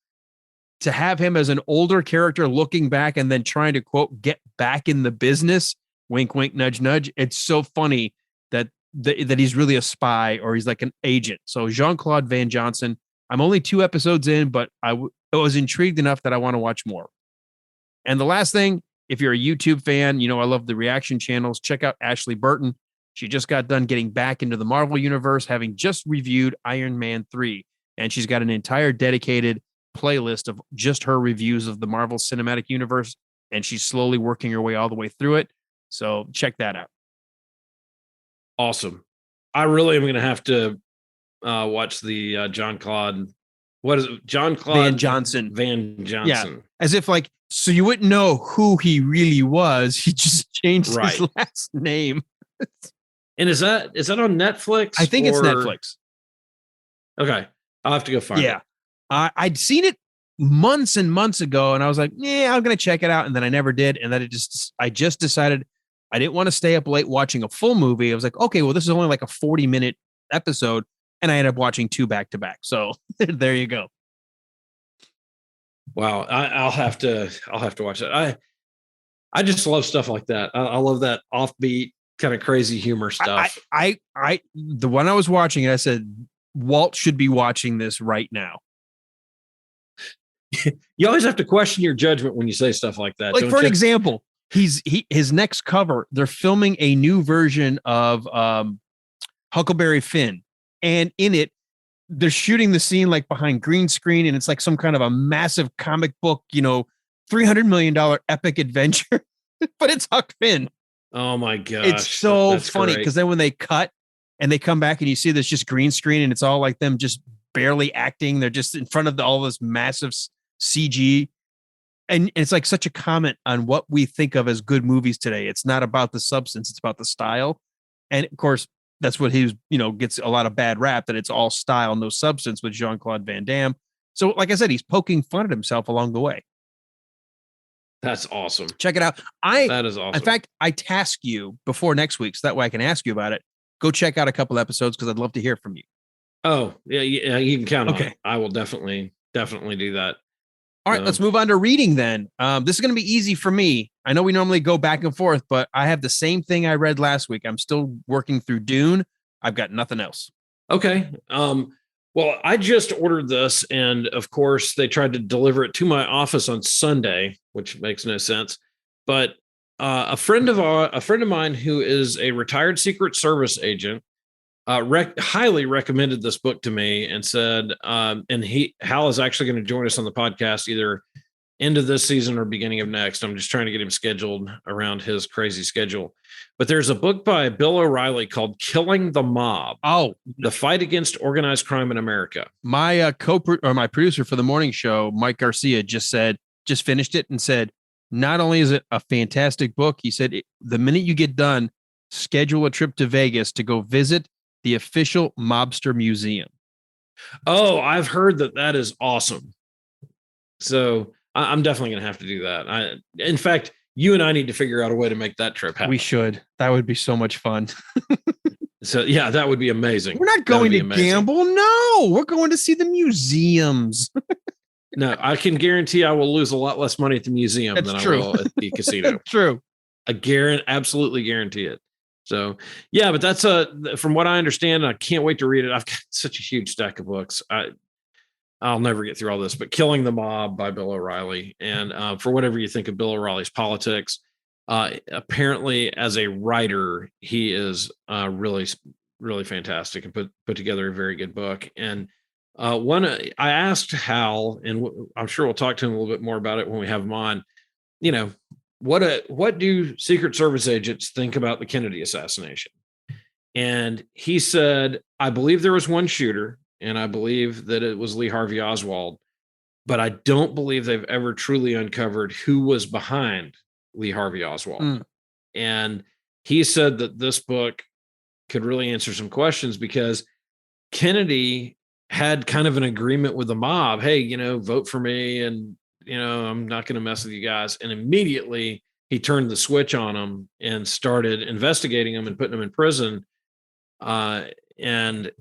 to have him as an older character looking back and then trying to, quote, get back in the business, wink, wink, nudge, nudge. It's so funny that he's really a spy or he's like an agent. So Jean-Claude Van Johnson, I'm only 2 episodes in, but I was intrigued enough that I want to watch more. And the last thing, if you're a YouTube fan, I love the reaction channels. Check out Ashley Burton. She just got done getting back into the Marvel Universe, having just reviewed Iron Man 3. And she's got an entire dedicated playlist of just her reviews of the Marvel Cinematic Universe. And she's slowly working her way all the way through it. So check that out. Awesome. I really am going to have to watch the Jean-Claude. What is it? Jean-Claude Van Johnson. Van Johnson. Yeah. As if so you wouldn't know who he really was. He just changed his last name. And is that on Netflix? I think it's Netflix. Okay. I'll have to go find it. I'd seen it months and months ago, and I was like, yeah, I'm going to check it out. And then I never did. And then I just decided I didn't want to stay up late watching a full movie. I was like, okay, well, this is only like a 40-minute episode. And I ended up watching 2 back to back. So there you go. Wow. I'll have to watch that. I just love stuff like that. I love that offbeat kind of crazy humor stuff. The one I was watching, I said, Walt should be watching this right now. You always have to question your judgment when you say stuff like that. Like, for an example, his next cover, they're filming a new version of Huckleberry Finn. And in it, they're shooting the scene like behind green screen, and it's like some kind of a massive comic book, $300 million epic adventure, but it's Huck Finn. Oh my gosh. It's so funny because then when they cut and they come back and you see this just green screen and it's all like them just barely acting. They're just in front of all this massive CG. And it's like such a comment on what we think of as good movies today. It's not about the substance, it's about the style. And of course, that's what he gets a lot of bad rap, that it's all style, no substance with Jean-Claude Van Damme. So like I said, he's poking fun at himself along the way. That's awesome. Check it out. That is awesome. In fact, I task you before next week, so that way I can ask you about it. Go check out a couple episodes because I'd love to hear from you. Oh, yeah, you can count on it. I will definitely do that. All right, let's move on to reading then. This is going to be easy for me. I know we normally go back and forth, but I have the same thing I read last week. I'm still working through Dune. I've got nothing else. Okay. Well, I just ordered this, and of course, they tried to deliver it to my office on Sunday, which makes no sense. But a friend of mine who is a retired Secret Service agent highly recommended this book to me and said, and Hal is actually going to join us on the podcast either end of this season or beginning of next. I'm just trying to get him scheduled around his crazy schedule. But there's a book by Bill O'Reilly called Killing the Mob. Oh, The Fight Against Organized Crime in America. My my producer for the morning show, Mike Garcia, just finished it and said, not only is it a fantastic book, he said, the minute you get done, schedule a trip to Vegas to go visit the official Mobster Museum. Oh, I've heard that is awesome. So I'm definitely going to have to do that. In fact, you and I need to figure out a way to make that trip happen. We should. That would be so much fun. So yeah, that would be amazing. We're not going to gamble. No, we're going to see the museums. No, I can guarantee I will lose a lot less money at the museum than I will at the casino. True. Absolutely guarantee it. So yeah, but that's from what I understand, I can't wait to read it. I've got such a huge stack of books. I'll never get through all this, but Killing the Mob by Bill O'Reilly. And for whatever you think of Bill O'Reilly's politics, apparently as a writer, he is really, really fantastic and put together a very good book. And I asked Hal, and I'm sure we'll talk to him a little bit more about it when we have him on, what do Secret Service agents think about the Kennedy assassination? And he said, I believe there was one shooter, and I believe that it was Lee Harvey Oswald, but I don't believe they've ever truly uncovered who was behind Lee Harvey Oswald. And he said that this book could really answer some questions because Kennedy had kind of an agreement with the mob. Hey, vote for me. And I'm not going to mess with you guys. And immediately he turned the switch on them and started investigating them and putting them in prison, and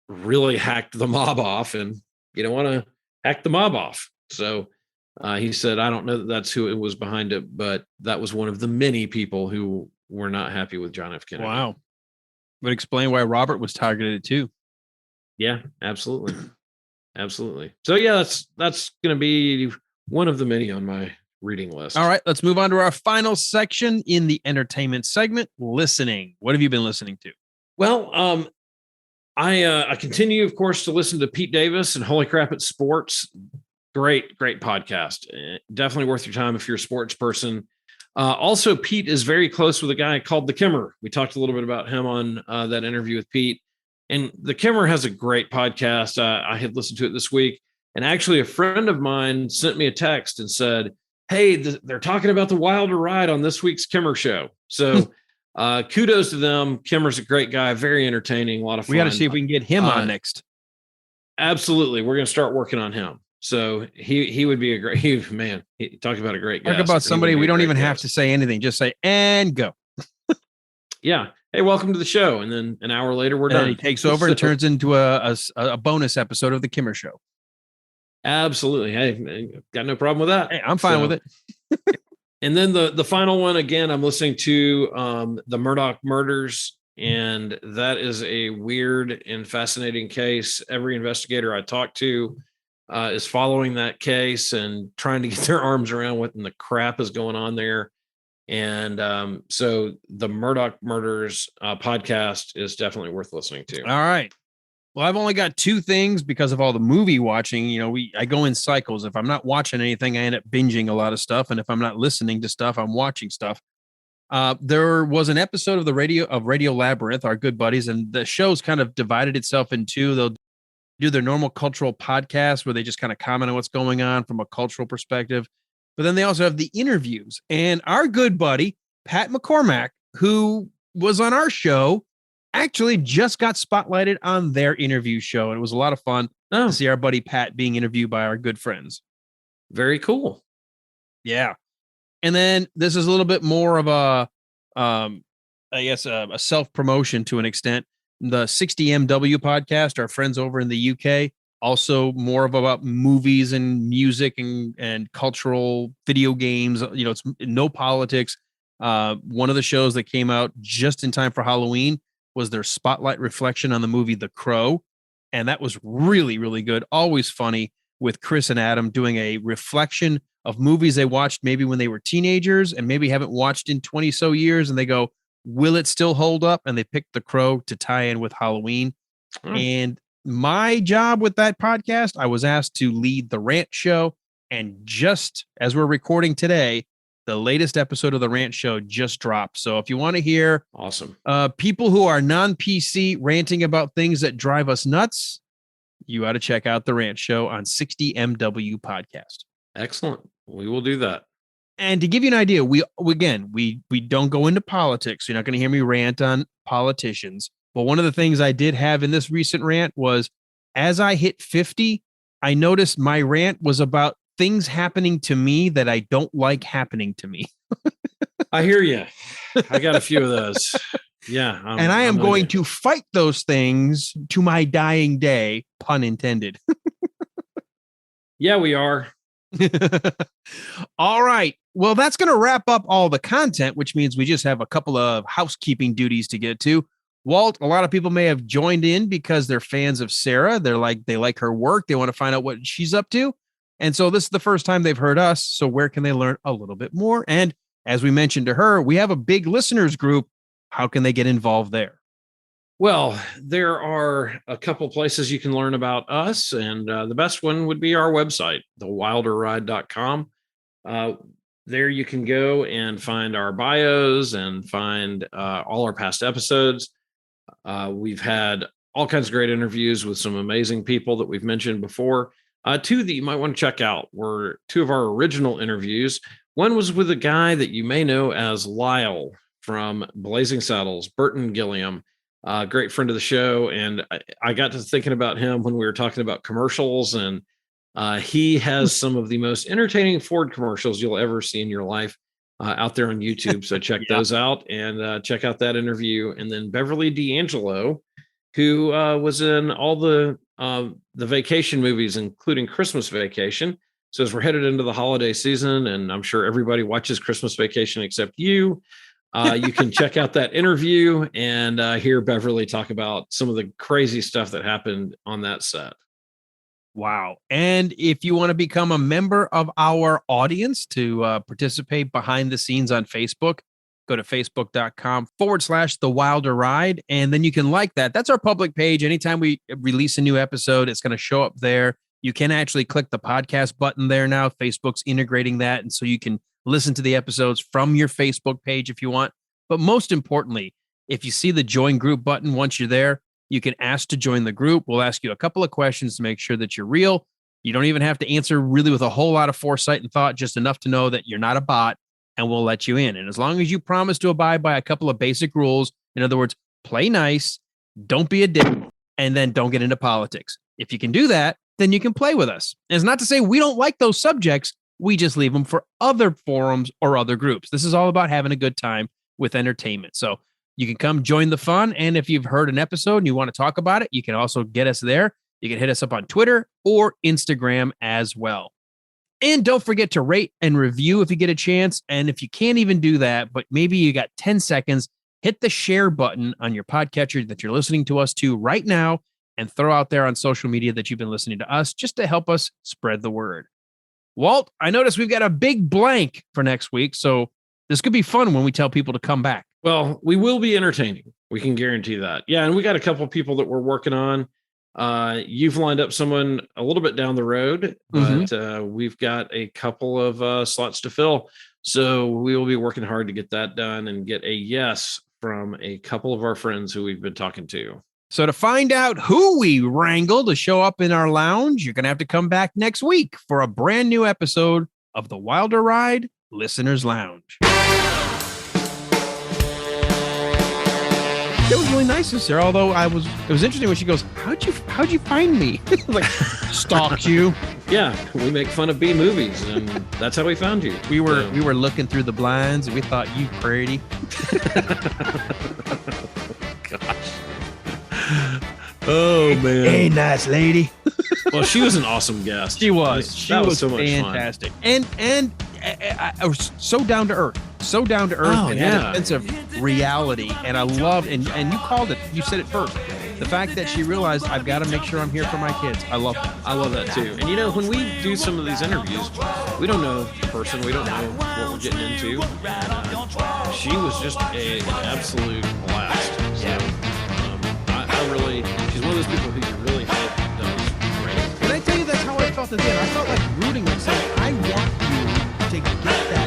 really hacked the mob off. And you don't want to hack the mob off. So he said, I don't know that that's who it was behind it, but that was one of the many people who were not happy with John F. Kennedy. Wow. Would explain why Robert was targeted too. Yeah, absolutely. Absolutely. So yeah, that's going to be one of the many on my reading list. All right, let's move on to our final section in the entertainment segment, listening. What have you been listening to? Well, I continue, of course, to listen to Pete Davis and Holy Crap It's Sports. Great podcast. Definitely worth your time if you're a sports person. Also, Pete is very close with a guy called The Kimmer. We talked a little bit about him on that interview with Pete. And The Kimmer has a great podcast. I had listened to it this week. And actually, a friend of mine sent me a text and said, hey, they're talking about the Wilder Ride on this week's Kimmer show. So kudos to them. Kimmer's a great guy, very entalking, a lot of fun. We got to see if we can get him on next. Absolutely. We're going to start working on him. So he would be a great he talk about a great guy. Talk about somebody we don't even have to say anything. Just say, and go. Yeah. Hey, welcome to the show. And then an hour later, we're done. He takes over and turns into a bonus episode of the Kimmer Show. Absolutely. Hey, got no problem with that. Hey, I'm fine with it. And then the final one, again, I'm listening to the Murdoch murders. And that is a weird and fascinating case. Every investigator I talk to is following that case and trying to get their arms around what in the crap is going on there. And so the Murdoch murders podcast is definitely worth listening to. All right. Well, I've only got two things because of all the movie watching. I go in cycles. If I'm not watching anything, I end up binging a lot of stuff. And if I'm not listening to stuff, I'm watching stuff. There was an episode of Radio Labyrinth, our good buddies, and the show's kind of divided itself in two. They'll do their normal cultural podcast where they just kind of comment on what's going on from a cultural perspective. But then they also have the interviews. And our good buddy, Pat McCormack, who was on our show, actually just got spotlighted on their interview show. And it was a lot of fun to see our buddy Pat being interviewed by our good friends. Very cool. Yeah. And then this is a little bit more of a self-promotion to an extent. The 60MW podcast, our friends over in the UK, also more about movies and music and cultural video games. It's no politics. One of the shows that came out just in time for Halloween was their spotlight reflection on the movie The Crow. And that was really, really good. Always funny with Chris and Adam doing a reflection of movies they watched maybe when they were teenagers and maybe haven't watched in 20 so years. And they go, will it still hold up? And they picked The Crow to tie in with Halloween. And my job with that podcast, I was asked to lead the Rant Show. And just as we're recording today, the latest episode of the Rant Show just dropped. So if you want to hear awesome people who are non-PC ranting about things that drive us nuts, you ought to check out the Rant Show on 60MW podcast. Excellent. We will do that. And to give you an idea, we don't go into politics. You're not going to hear me rant on politicians. But one of the things I did have in this recent rant was, as I hit 50, I noticed my rant was about things happening to me that I don't like happening to me. I hear you. I got a few of those. Yeah. And I am going to fight those things to my dying day, pun intended. Yeah, we are. All right. Well, that's going to wrap up all the content, which means we just have a couple of housekeeping duties to get to. Walt, a lot of people may have joined in because they're fans of Sarah. They like her work. They want to find out what she's up to. And so this is the first time they've heard us. So where can they learn a little bit more? And as we mentioned to her, we have a big listeners group. How can they get involved there? Well, there are a couple places you can learn about us. And the best one would be our website, thewilderride.com. There you can go and find our bios and find all our past episodes. We've had all kinds of great interviews with some amazing people that we've mentioned before. Two that you might want to check out were two of our original interviews. One was with a guy that you may know as Lyle from Blazing Saddles, Burton Gilliam, great friend of the show. And I got to thinking about him when we were talking about commercials and He has some of the most entertaining Ford commercials you'll ever see in your life out there on YouTube. So check those out and check out that interview. And then Beverly D'Angelo, who was in all the vacation movies, including Christmas Vacation. So as we're headed into the holiday season, and I'm sure everybody watches Christmas Vacation except you, you can check out that interview and hear Beverly talk about some of the crazy stuff that happened on that set. Wow. And if you want to become a member of our audience to participate behind the scenes on Facebook, go to facebook.com/The Wilder Ride. And then you can like that. That's our public page. Anytime we release a new episode, it's going to show up there. You can actually click the podcast button there now. Facebook's integrating that. And so you can listen to the episodes from your Facebook page if you want. But most importantly, if you see the join group button, once you're there, you can ask to join the group. We'll ask you a couple of questions to make sure that you're real. You don't even have to answer really with a whole lot of foresight and thought, just enough to know that you're not a bot, and we'll let you in. And as long as you promise to abide by a couple of basic rules, in other words, play nice, don't be a dick, and then don't get into politics. If you can do that, then you can play with us. And it's not to say we don't like those subjects. We just leave them for other forums or other groups. This is all about having a good time with entertainment. So you can come join the fun. And if you've heard an episode and you want to talk about it, you can also get us there. You can hit us up on Twitter or Instagram as well. And don't forget to rate and review if you get a chance. And if you can't even do that, but maybe you got 10 seconds, hit the share button on your podcatcher that you're listening to us to right now and throw out there on social media that you've been listening to us just to help us spread the word. Walt, I noticed we've got a big blank for next week. So this could be fun when we tell people to come back. Well, we will be entertaining. We can guarantee that. Yeah. And we got a couple of people that we're working on. You've lined up someone a little bit down the road, but we've got a couple of slots to fill. So we will be working hard to get that done and get a yes from a couple of our friends who we've been talking to. So to find out who we wrangle to show up in our lounge, you're going to have to come back next week for a brand new episode of the Wilder Ride Listeners Lounge. That was really nice of Sarah, although it was interesting when she goes, how'd you find me? Like, stalked you. Yeah, we make fun of B movies, and that's how we found you. We were looking through the blinds, and we thought you pretty. Gosh. Oh man. Hey, nice lady. Well, she was an awesome guest. She was. She was so much fantastic. Fun. And I was so down to earth. And had a sense of reality. And I loved, and you called it, you said it first. The fact that she realized I've got to make sure I'm here for my kids. I love that. I love that too. And you know, when we do some of these interviews, we don't know the person, we don't know what we're getting into. She was just an absolute blast. So I really, she's one of those people who you really hope does great. Can I tell you that's how I felt at the end? I felt like rooting and saying, I want you to get that